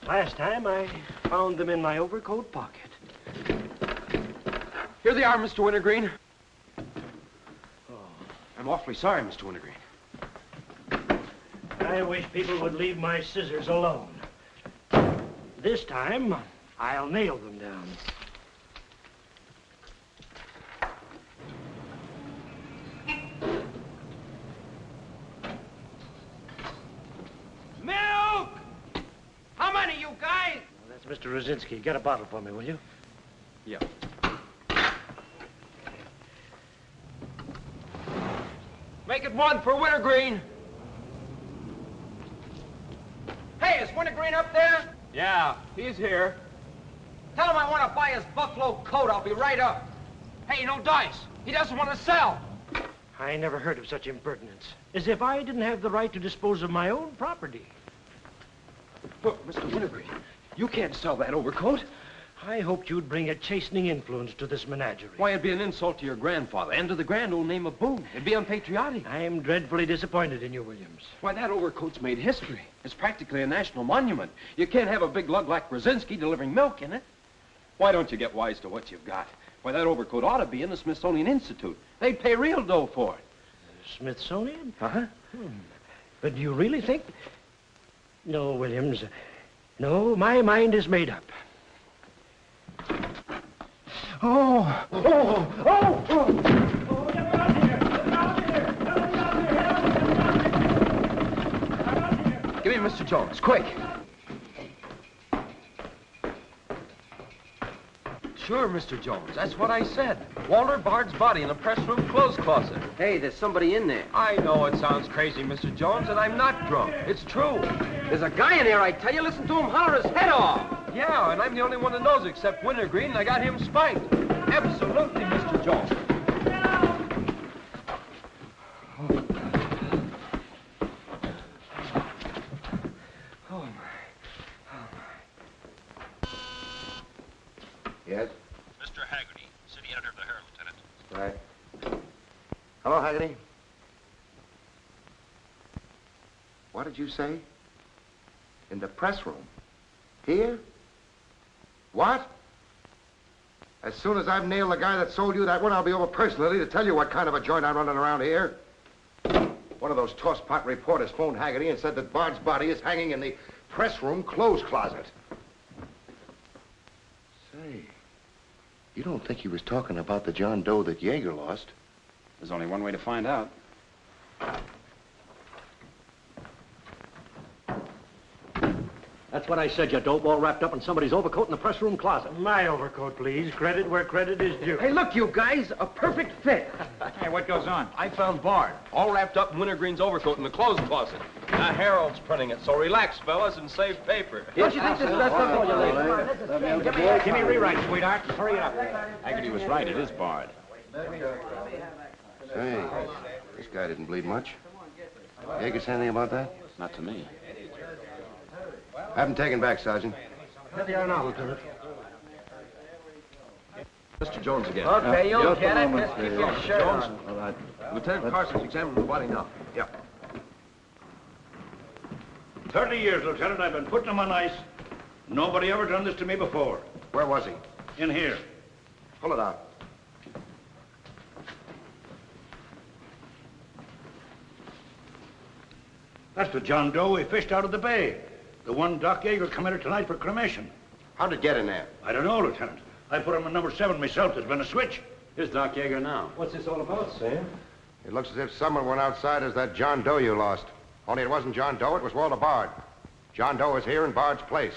[SPEAKER 9] Last time, I found them in my overcoat pocket.
[SPEAKER 11] Here they are, Mr. Wintergreen. Oh, I'm awfully sorry, Mr. Wintergreen.
[SPEAKER 9] I wish people would leave my scissors alone. This time, I'll nail them down. guys! That's Mr. Rosinski. Get a bottle for me, will you?
[SPEAKER 11] Yeah. Make it one for Wintergreen. Hey, is Wintergreen up there? Yeah, he's here. Tell him I want to buy his buffalo coat. I'll be right up. Hey, no dice. He doesn't want to sell.
[SPEAKER 9] I never heard of such impertinence. As if I didn't have the right to dispose of my own property.
[SPEAKER 11] Look, Mr. Wintergreen, you can't sell that overcoat.
[SPEAKER 9] I hoped you'd bring a chastening influence to this menagerie.
[SPEAKER 11] Why, it'd be an insult to your grandfather and to the grand old name of Boone. It'd be unpatriotic.
[SPEAKER 9] I'm dreadfully disappointed in you, Williams.
[SPEAKER 11] Why, that overcoat's made history. It's practically a national monument. You can't have a big lug like Brzezinski delivering milk in it. Why don't you get wise to what you've got? Why, that overcoat ought to be in the Smithsonian Institute. They'd pay real dough for it.
[SPEAKER 9] Smithsonian?
[SPEAKER 11] Uh-huh.
[SPEAKER 9] But do you really think... No, Williams. No, my mind is made up.
[SPEAKER 11] Oh! Oh! Oh! Oh! Give me Mr. Jones, quick. Sure, Mr. Jones. That's what I said. Walter Bard's body in the press room clothes closet.
[SPEAKER 10] Hey, there's somebody in there.
[SPEAKER 11] I know it sounds crazy, Mr. Jones, and I'm not drunk. It's true.
[SPEAKER 10] There's a guy in there, I tell you. Listen to him holler his head off.
[SPEAKER 11] Yeah, and I'm the only one that knows except Wintergreen, and I got him spiked. Absolutely, Mr. Jones.
[SPEAKER 1] Yes?
[SPEAKER 15] Mr. Haggerty, city editor of the Herald, Lieutenant.
[SPEAKER 1] Right. Hello, Haggerty. What did you say? In the press room? Here? What? As soon as I've nailed the guy that sold you that one, I'll be over personally to tell you what kind of a joint I'm running around here. One of those tosspot reporters phoned Haggerty and said that Bard's body is hanging in the press room clothes closet. Say, you don't think he was talking about the John Doe that Yager lost?
[SPEAKER 6] There's only one way to find out.
[SPEAKER 7] That's what I said, you dope, all wrapped up in somebody's overcoat in the press room closet.
[SPEAKER 9] My overcoat, please. Credit where credit is due.
[SPEAKER 11] Hey, look, you guys, a perfect fit.
[SPEAKER 3] Hey, what goes on?
[SPEAKER 11] I found Bard, all wrapped up in Wintergreen's overcoat in the clothes closet. The Herald's printing it, so relax, fellas, and save paper.
[SPEAKER 10] Don't you think this is best up for you, ladies?
[SPEAKER 3] Give me a rewrite, sweetheart. Hurry it up.
[SPEAKER 6] Haggerty was right. It is Bard.
[SPEAKER 1] Say, this guy didn't bleed much. Yager say anything about that?
[SPEAKER 6] Not to me.
[SPEAKER 1] Have him taken back, Sergeant.
[SPEAKER 9] Here they are now, Lieutenant.
[SPEAKER 11] Mr. Jones again.
[SPEAKER 10] Okay, you'll get it. Just keep your shirt
[SPEAKER 11] Jones.
[SPEAKER 10] on.
[SPEAKER 11] All right. Lieutenant Carson's examining the body now.
[SPEAKER 1] Yep.
[SPEAKER 9] 30 years, Lieutenant. I've been putting them on ice. Nobody ever done this to me before.
[SPEAKER 1] Where was he?
[SPEAKER 9] In here.
[SPEAKER 1] Pull it out.
[SPEAKER 9] That's the John Doe we fished out of the bay. The one Doc Yager committed tonight for cremation.
[SPEAKER 1] How'd it get in there?
[SPEAKER 9] I don't know, Lieutenant. I put him in number 7 myself. There's been a switch.
[SPEAKER 6] Here's Doc Yager now.
[SPEAKER 10] What's this all about, Sam?
[SPEAKER 1] It looks as if someone went outside as that John Doe you lost. Only it wasn't John Doe, it was Walter Bard. John Doe is here in Bard's place.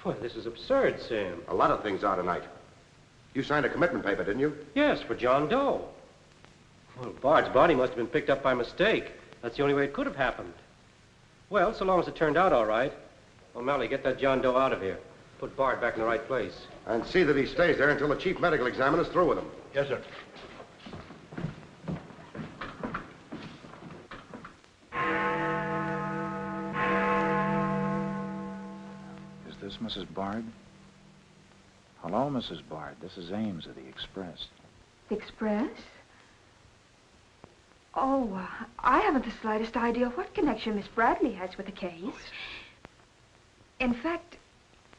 [SPEAKER 10] Boy, this is absurd, Sam.
[SPEAKER 1] A lot of things are tonight. You signed a commitment paper, didn't you?
[SPEAKER 10] Yes, for John Doe. Well, Bard's body must have been picked up by mistake. That's the only way it could have happened. Well, so long as it turned out all right. O'Malley, get that John Doe out of here. Put Bard back in the right place.
[SPEAKER 1] And see that he stays there until the chief medical examiner's through with him.
[SPEAKER 9] Yes, sir.
[SPEAKER 5] Is this Mrs. Bard? Hello, Mrs. Bard. This is Ames of the Express.
[SPEAKER 16] Express? Oh, I haven't the slightest idea what connection Miss Bradley has with the case. In fact,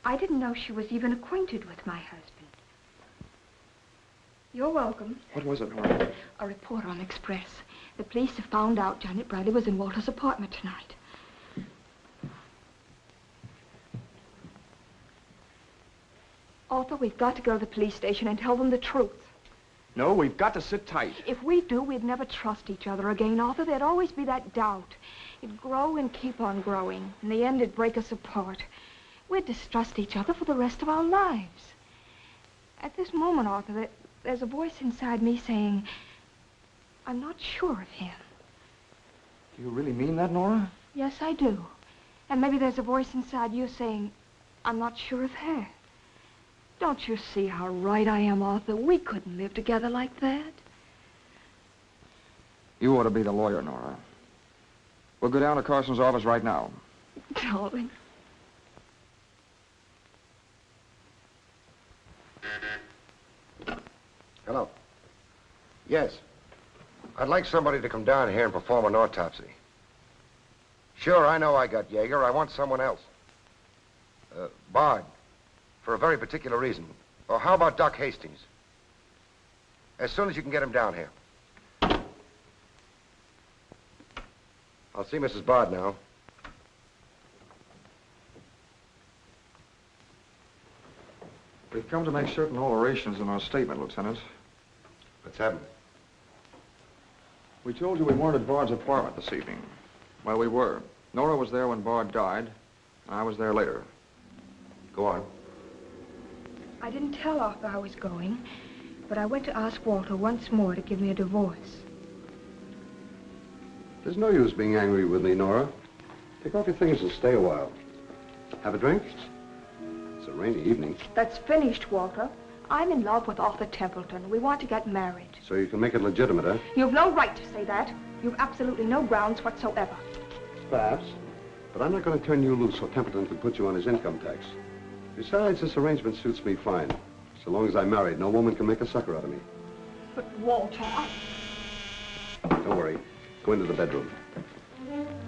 [SPEAKER 16] I didn't know she was even acquainted with my husband. You're welcome.
[SPEAKER 17] What was it, Nora?
[SPEAKER 16] A report on Express. The police have found out Janet Bradley was in Walter's apartment tonight. Arthur, we've got to go to the police station and tell them the truth.
[SPEAKER 17] No, we've got to sit tight.
[SPEAKER 16] If we do, we'd never trust each other again, Arthur. There'd always be that doubt. It'd grow and keep on growing. In the end, it'd break us apart. We'd distrust each other for the rest of our lives. At this moment, Arthur, there's a voice inside me saying, I'm not sure of him.
[SPEAKER 17] Do you really mean that, Nora?
[SPEAKER 16] Yes, I do. And maybe there's a voice inside you saying, I'm not sure of her. Don't you see how right I am, Arthur? We couldn't live together like that.
[SPEAKER 17] You ought to be the lawyer, Nora. We'll go down to Carson's office right now.
[SPEAKER 16] Darling.
[SPEAKER 1] Hello. Yes. I'd like somebody to come down here and perform an autopsy. Sure, I know I got Yager. I want someone else. Bard. For a very particular reason. Or how about Doc Hastings? As soon as you can get him down here. I'll see Mrs. Bard now.
[SPEAKER 17] We've come to make certain alterations in our statement, Lieutenant.
[SPEAKER 1] What's happened?
[SPEAKER 17] We told you we weren't at Bard's apartment this evening. Well, we were. Nora was there when Bard died, and I was there later.
[SPEAKER 1] Go on.
[SPEAKER 16] I didn't tell Arthur I was going, but I went to ask Walter once more to give me a divorce.
[SPEAKER 18] There's no use being angry with me, Nora. Take off your things and stay a while. Have a drink? It's a rainy evening.
[SPEAKER 16] That's finished, Walter. I'm in love with Arthur Templeton. We want to get married.
[SPEAKER 18] So you can make it legitimate, huh?
[SPEAKER 16] You've no right to say that. You've absolutely no grounds whatsoever.
[SPEAKER 18] Perhaps. But I'm not going to turn you loose so Templeton can put you on his income tax. Besides, this arrangement suits me fine. So long as I'm married, no woman can make a sucker out of me.
[SPEAKER 16] But, Walter,
[SPEAKER 18] Don't worry. Go into the bedroom.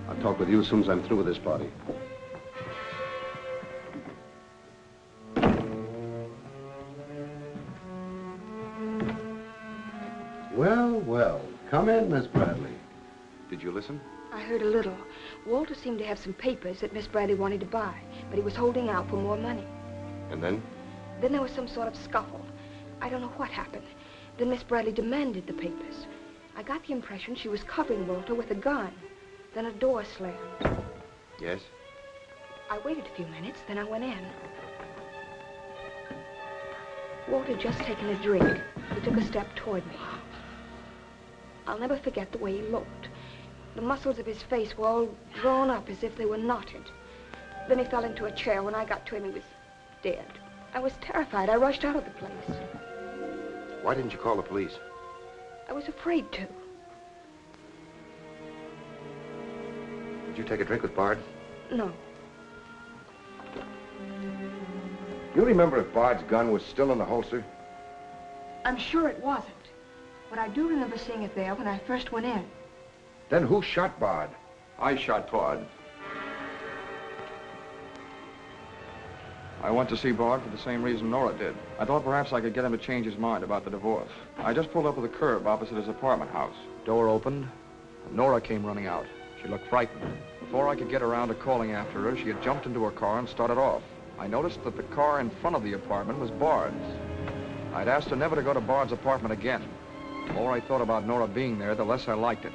[SPEAKER 18] I'll talk with you as soon as I'm through with this party. Well, well. Come in, Miss Bradley.
[SPEAKER 1] Did you listen?
[SPEAKER 16] I heard a little. Walter seemed to have some papers that Miss Bradley wanted to buy, but he was holding out for more money.
[SPEAKER 1] And then?
[SPEAKER 16] Then there was some sort of scuffle. I don't know what happened. Then Miss Bradley demanded the papers. I got the impression she was covering Walter with a gun. Then a door slammed.
[SPEAKER 1] Yes?
[SPEAKER 16] I waited a few minutes, then I went in. Walter had just taken a drink. He took a step toward me. I'll never forget the way he looked. The muscles of his face were all drawn up as if they were knotted. Then he fell into a chair. When I got to him, he was dead. I was terrified. I rushed out of the place.
[SPEAKER 1] Why didn't you call the police?
[SPEAKER 16] I was afraid to.
[SPEAKER 1] Did you take a drink with Bard?
[SPEAKER 16] No.
[SPEAKER 1] You remember if Bard's gun was still in the holster?
[SPEAKER 16] I'm sure it wasn't. But I do remember seeing it there when I first went in.
[SPEAKER 1] Then who shot Bard?
[SPEAKER 17] I shot Bard. I went to see Bard for the same reason Nora did. I thought perhaps I could get him to change his mind about the divorce. I just pulled up at the curb opposite his apartment house. Door opened, and Nora came running out. She looked frightened. Before I could get around to calling after her, she had jumped into her car and started off. I noticed that the car in front of the apartment was Bard's. I'd asked her never to go to Bard's apartment again. The more I thought about Nora being there, the less I liked it.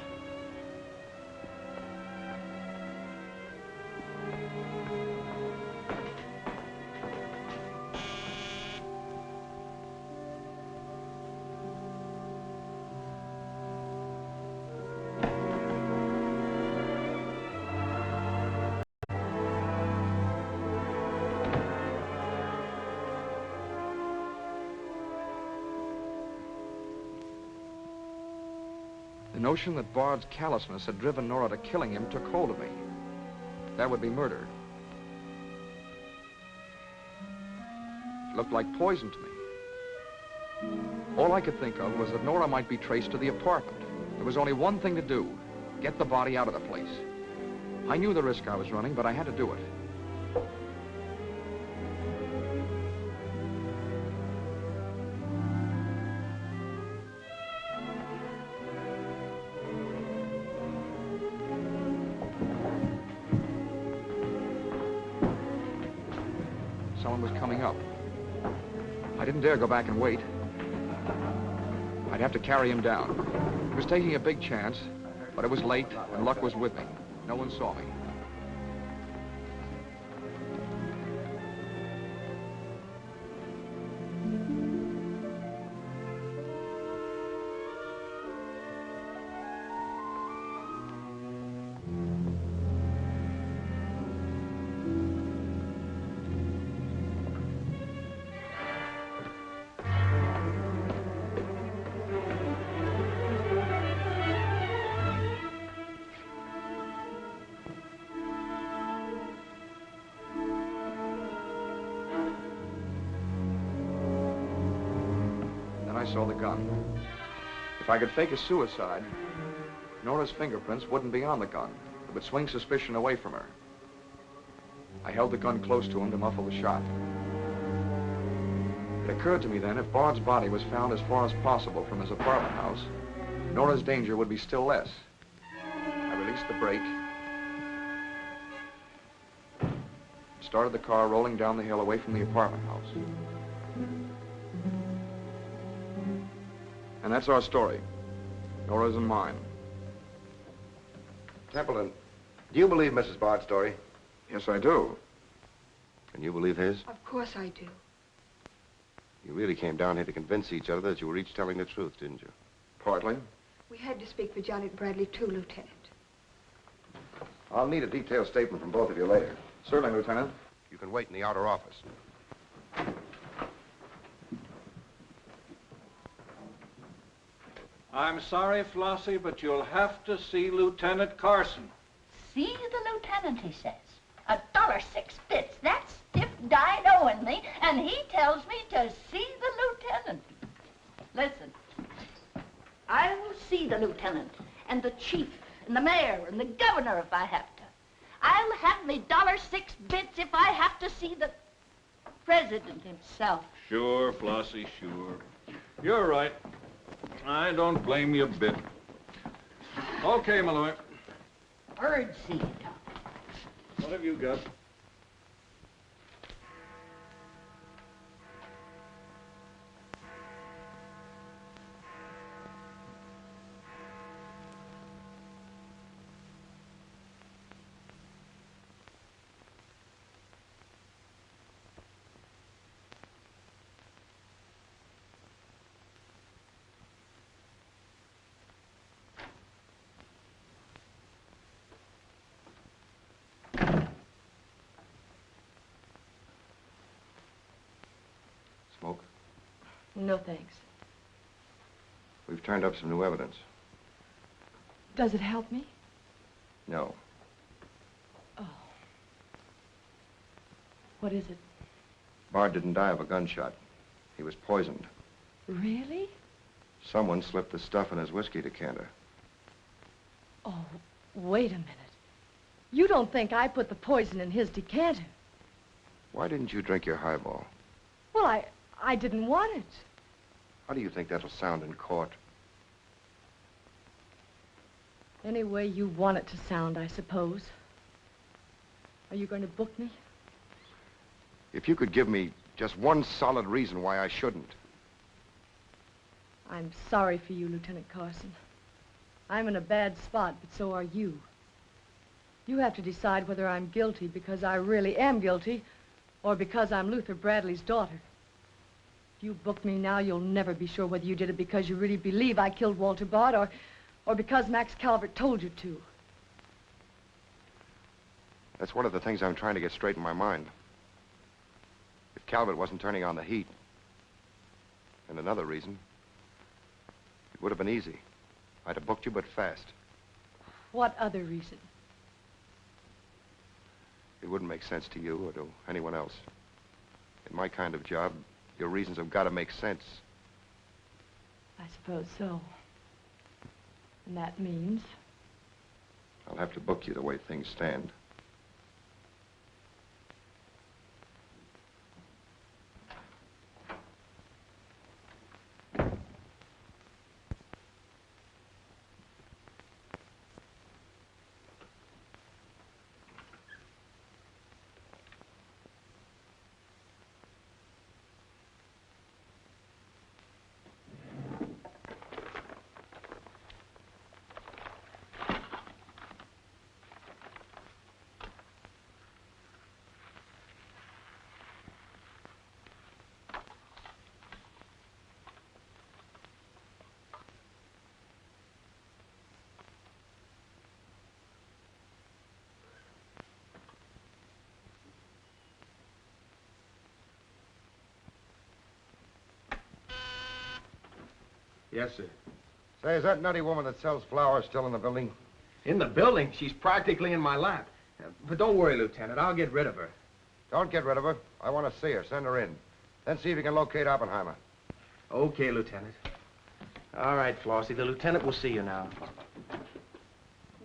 [SPEAKER 17] The notion that Bard's callousness had driven Nora to killing him took hold of me. That would be murder. It looked like poison to me. All I could think of was that Nora might be traced to the apartment. There was only one thing to do: get the body out of the place. I knew the risk I was running, but I had to do it. Someone was coming up. I didn't dare go back and wait. I'd have to carry him down. He was taking a big chance, but it was late and luck was with me. No one saw me. I saw the gun. If I could fake a suicide, Nora's fingerprints wouldn't be on the gun. It would swing suspicion away from her. I held the gun close to him to muffle the shot. It occurred to me then, if Bard's body was found as far as possible from his apartment house, Nora's danger would be still less. I released the brake, started the car rolling down the hill away from the apartment house. And that's our story. Nora's and mine.
[SPEAKER 1] Templeton, do you believe Mrs. Bard's story?
[SPEAKER 17] Yes, I do.
[SPEAKER 1] And you believe his?
[SPEAKER 16] Of course I do.
[SPEAKER 1] You really came down here to convince each other that you were each telling the truth, didn't you?
[SPEAKER 17] Partly.
[SPEAKER 16] We had to speak for Janet Bradley, too, Lieutenant.
[SPEAKER 1] I'll need a detailed statement from both of you later.
[SPEAKER 17] Certainly, Lieutenant.
[SPEAKER 1] You can wait in the outer office.
[SPEAKER 4] I'm sorry, Flossie, but you'll have to see Lieutenant Carson.
[SPEAKER 21] See the lieutenant, he says. $1.06. That's stiff dyed owing me, and he tells me to see the lieutenant. Listen, I will see the lieutenant, and the chief, and the mayor, and the governor if I have to. I'll have me $1.06 if I have to see the president himself.
[SPEAKER 4] Sure, Flossie, sure. You're right. I don't blame you a bit. Okay, Malloy.
[SPEAKER 21] Birdseed.
[SPEAKER 4] What have you got?
[SPEAKER 1] Smoke?
[SPEAKER 2] No, thanks.
[SPEAKER 1] We've turned up some new evidence.
[SPEAKER 2] Does it help me?
[SPEAKER 1] No.
[SPEAKER 2] Oh. What is it?
[SPEAKER 1] Bard didn't die of a gunshot. He was poisoned.
[SPEAKER 2] Really?
[SPEAKER 1] Someone slipped the stuff in his whiskey decanter.
[SPEAKER 2] Oh, wait a minute. You don't think I put the poison in his decanter?
[SPEAKER 1] Why didn't you drink your highball?
[SPEAKER 2] Well, I didn't want it.
[SPEAKER 1] How do you think that'll sound in court?
[SPEAKER 2] Any way you want it to sound, I suppose. Are you going to book me?
[SPEAKER 1] If you could give me just one solid reason why I shouldn't.
[SPEAKER 2] I'm sorry for you, Lieutenant Carson. I'm in a bad spot, but so are you. You have to decide whether I'm guilty because I really am guilty or because I'm Luther Bradley's daughter. If you book me now, you'll never be sure whether you did it because you really believe I killed Walter Bard or because Max Calvert told you to.
[SPEAKER 1] That's one of the things I'm trying to get straight in my mind. If Calvert wasn't turning on the heat, and another reason, it would have been easy. I'd have booked you, but fast.
[SPEAKER 2] What other reason?
[SPEAKER 1] It wouldn't make sense to you or to anyone else. In my kind of job, your reasons have got to make sense.
[SPEAKER 2] I suppose so. And that means?
[SPEAKER 1] I'll have to book you the way things stand.
[SPEAKER 11] Yes, sir.
[SPEAKER 1] Say, is that nutty woman that sells flowers still in the building?
[SPEAKER 11] In the building? She's practically in my lap. But don't worry, Lieutenant. I'll get rid of her.
[SPEAKER 1] Don't get rid of her. I want to see her. Send her in. Then see if you can locate Oppenheimer.
[SPEAKER 13] Okay, Lieutenant. All right, Flossie, the lieutenant will see you now.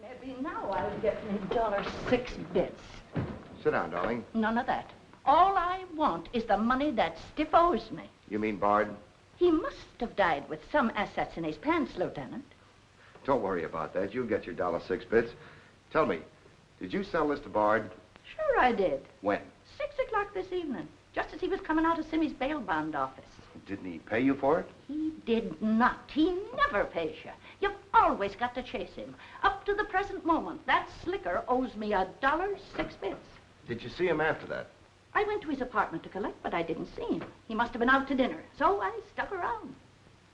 [SPEAKER 21] Maybe now I'll get me $6.
[SPEAKER 1] Sit down, darling.
[SPEAKER 21] None of that. All I want is the money that Stiff owes me.
[SPEAKER 1] You mean Bard?
[SPEAKER 21] He must have died with some assets in his pants, Lieutenant.
[SPEAKER 1] Don't worry about that. You'll get your $6. Tell me, did you sell this to Bard?
[SPEAKER 21] Sure I did.
[SPEAKER 1] When?
[SPEAKER 21] 6 o'clock this evening, just as he was coming out of Simmy's bail bond office.
[SPEAKER 1] Didn't he pay you for it?
[SPEAKER 21] He did not. He never pays you. You've always got to chase him. Up to the present moment, that slicker owes me $6.
[SPEAKER 1] Did you see him after that?
[SPEAKER 21] I went to his apartment to collect, but I didn't see him. He must have been out to dinner, so I stuck around.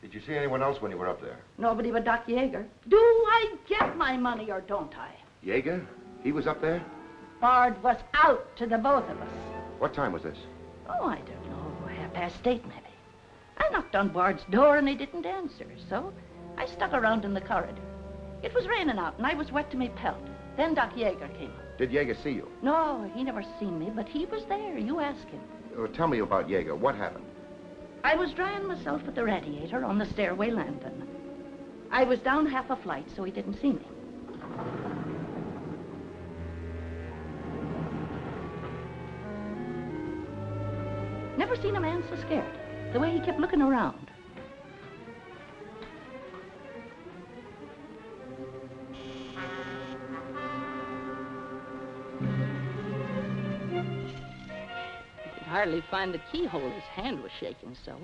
[SPEAKER 1] Did you see anyone else when you were up there?
[SPEAKER 21] Nobody but Doc Yager. Do I get my money or don't I?
[SPEAKER 1] Yager? He was up there?
[SPEAKER 21] Bard was out to the both of us.
[SPEAKER 1] What time was this?
[SPEAKER 21] Oh, I don't know, 8:30 maybe. I knocked on Bard's door and he didn't answer, so I stuck around in the corridor. It was raining out and I was wet to me pelt. Then Doc Yager came up.
[SPEAKER 1] Did Yager see you?
[SPEAKER 21] No, he never seen me, but he was there. You ask him.
[SPEAKER 1] Tell me about Yager. What happened?
[SPEAKER 21] I was drying myself at the radiator on the stairway landing. I was down half a flight, so he didn't see me. Never seen a man so scared. The way he kept looking around.
[SPEAKER 22] Could hardly find the keyhole. His hand was shaking so.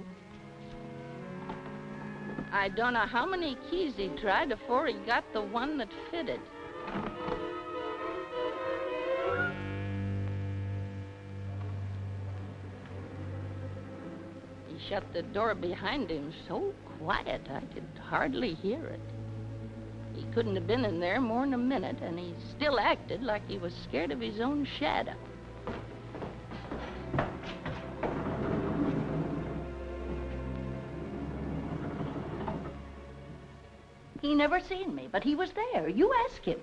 [SPEAKER 22] I don't know how many keys he tried before he got the one that fitted. He shut the door behind him so quiet I could hardly hear it. He couldn't have been in there more than a minute, and he still acted like he was scared of his own shadow.
[SPEAKER 21] He never seen me, but he was there. You ask him.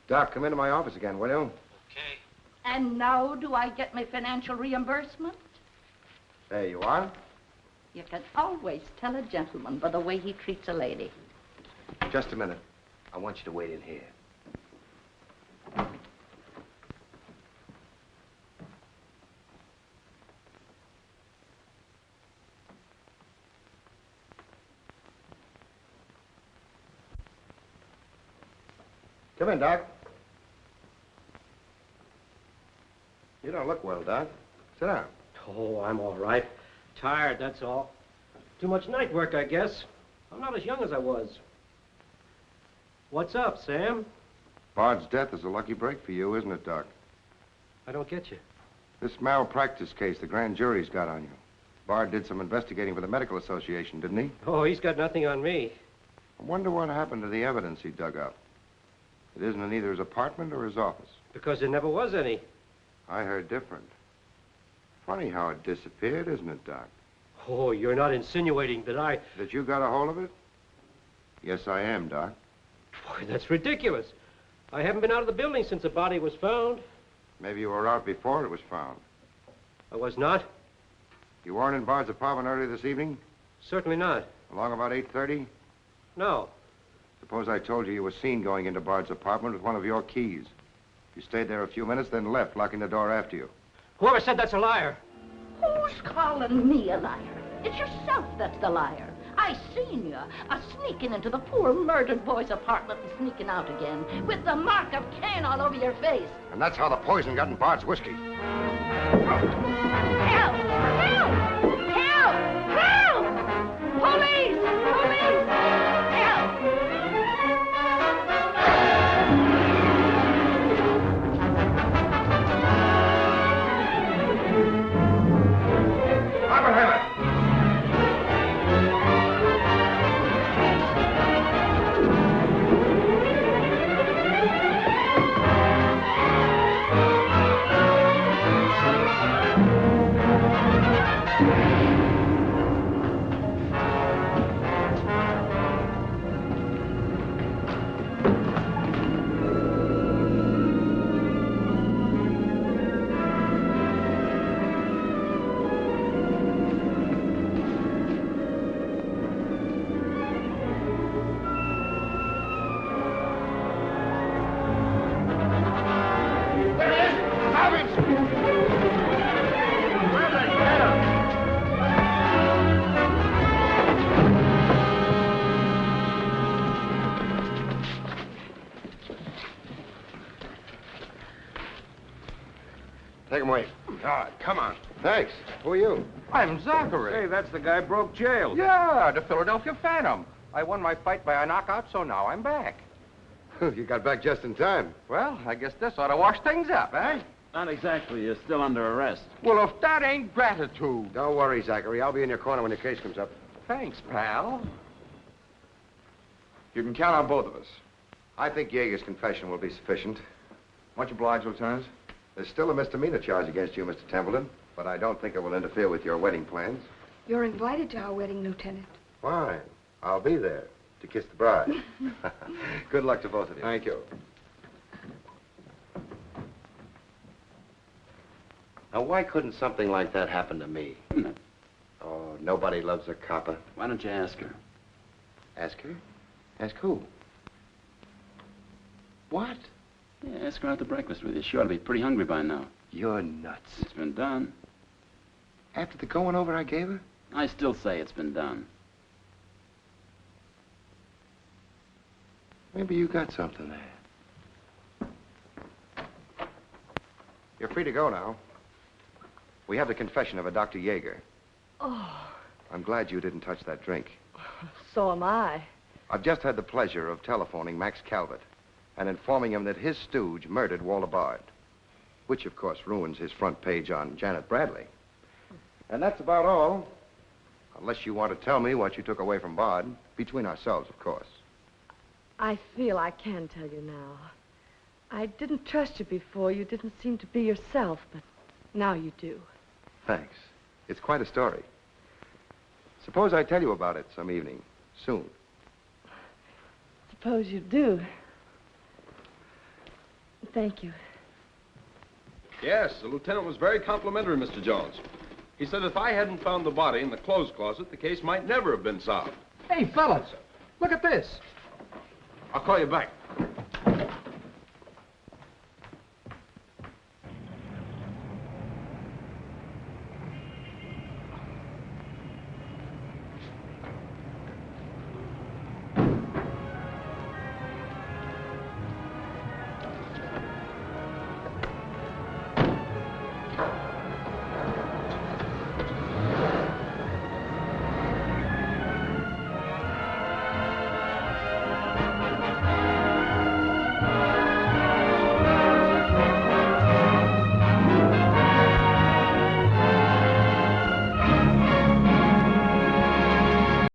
[SPEAKER 1] Doc, come into my office again, will you?
[SPEAKER 21] And now do I get my financial reimbursement?
[SPEAKER 1] There you are.
[SPEAKER 21] You can always tell a gentleman by the way he treats a lady.
[SPEAKER 1] Just a minute. I want you to wait in here. Come in, Doc. You don't look well, Doc. Sit down.
[SPEAKER 9] Oh, I'm all right. Tired, that's all. Too much night work, I guess. I'm not as young as I was. What's up, Sam?
[SPEAKER 1] Bard's death is a lucky break for you, isn't it, Doc?
[SPEAKER 9] I don't get you.
[SPEAKER 1] This malpractice case the grand jury's got on you. Bard did some investigating for the Medical Association, didn't he?
[SPEAKER 9] Oh, he's got nothing on me.
[SPEAKER 1] I wonder what happened to the evidence he dug up. It isn't in either his apartment or his office.
[SPEAKER 9] Because there never was any.
[SPEAKER 1] I heard different. Funny how it disappeared, isn't it, Doc?
[SPEAKER 9] Oh, you're not insinuating that I...
[SPEAKER 1] That you got a hold of it? Yes, I am, Doc.
[SPEAKER 9] Boy, that's ridiculous. I haven't been out of the building since the body was found.
[SPEAKER 1] Maybe you were out before it was found.
[SPEAKER 9] I was not.
[SPEAKER 1] You weren't in Bard's apartment earlier this evening?
[SPEAKER 9] Certainly not.
[SPEAKER 1] Along about 8:30?
[SPEAKER 9] No.
[SPEAKER 1] Suppose I told you you were seen going into Bard's apartment with one of your keys. You stayed there a few minutes, then left, locking the door after you.
[SPEAKER 9] Whoever said that's a liar.
[SPEAKER 21] Who's calling me a liar? It's yourself that's the liar. I seen you sneaking into the poor murdered boy's apartment and sneaking out again with the mark of Cain all over your face.
[SPEAKER 1] And that's how the poison got in Bard's whiskey.
[SPEAKER 21] Help! Help! Help! Help! Police! Police! Help!
[SPEAKER 1] Take him away.
[SPEAKER 11] God, come on.
[SPEAKER 1] Thanks. Who are you?
[SPEAKER 11] I'm Zachary.
[SPEAKER 4] Hey, that's the guy broke jail.
[SPEAKER 11] Yeah, the Philadelphia Phantom. I won my fight by a knockout, so now I'm back.
[SPEAKER 1] You got back just in time.
[SPEAKER 11] Well, I guess this ought to wash things up, eh?
[SPEAKER 6] Not exactly. You're still under arrest.
[SPEAKER 11] Well, if that ain't gratitude.
[SPEAKER 1] Don't worry, Zachary. I'll be in your corner when your case comes up.
[SPEAKER 11] Thanks, pal.
[SPEAKER 17] You can count on both of us.
[SPEAKER 1] I think Yager's confession will be sufficient.
[SPEAKER 17] Much obliged, Lieutenant.
[SPEAKER 1] There's still a misdemeanor charge against you, Mr. Templeton, but I don't think it will interfere with your wedding plans.
[SPEAKER 16] You're invited to our wedding, Lieutenant.
[SPEAKER 1] Fine. I'll be there to kiss the bride. Good luck to both of you.
[SPEAKER 17] Thank you.
[SPEAKER 1] Now, why couldn't something like that happen to me? Oh, nobody loves a copper.
[SPEAKER 6] Why don't you ask her?
[SPEAKER 1] Ask her? Ask who? What?
[SPEAKER 6] Yeah, ask her out to breakfast with you. She ought to be pretty hungry by now.
[SPEAKER 1] You're nuts.
[SPEAKER 6] It's been done.
[SPEAKER 1] After the going over I gave her?
[SPEAKER 6] I still say it's been done.
[SPEAKER 1] Maybe you got something there. You're free to go now. We have the confession of a Dr. Yager.
[SPEAKER 2] Oh,
[SPEAKER 1] I'm glad you didn't touch that drink.
[SPEAKER 2] so am I.
[SPEAKER 1] I've just had the pleasure of telephoning Max Calvert and informing him that his stooge murdered Walter Bard, which, of course, ruins his front page on Janet Bradley. And that's about all, unless you want to tell me what you took away from Bard, between ourselves, of course.
[SPEAKER 2] I feel I can tell you now. I didn't trust you before. You didn't seem to be yourself, but now you do.
[SPEAKER 1] Thanks. It's quite a story. Suppose I tell you about it some evening, soon.
[SPEAKER 2] Suppose you do. Thank you.
[SPEAKER 11] Yes, the lieutenant was very complimentary, Mr. Jones. He said if I hadn't found the body in the clothes closet, the case might never have been solved.
[SPEAKER 3] Hey, fellas, look at this.
[SPEAKER 11] I'll call you back.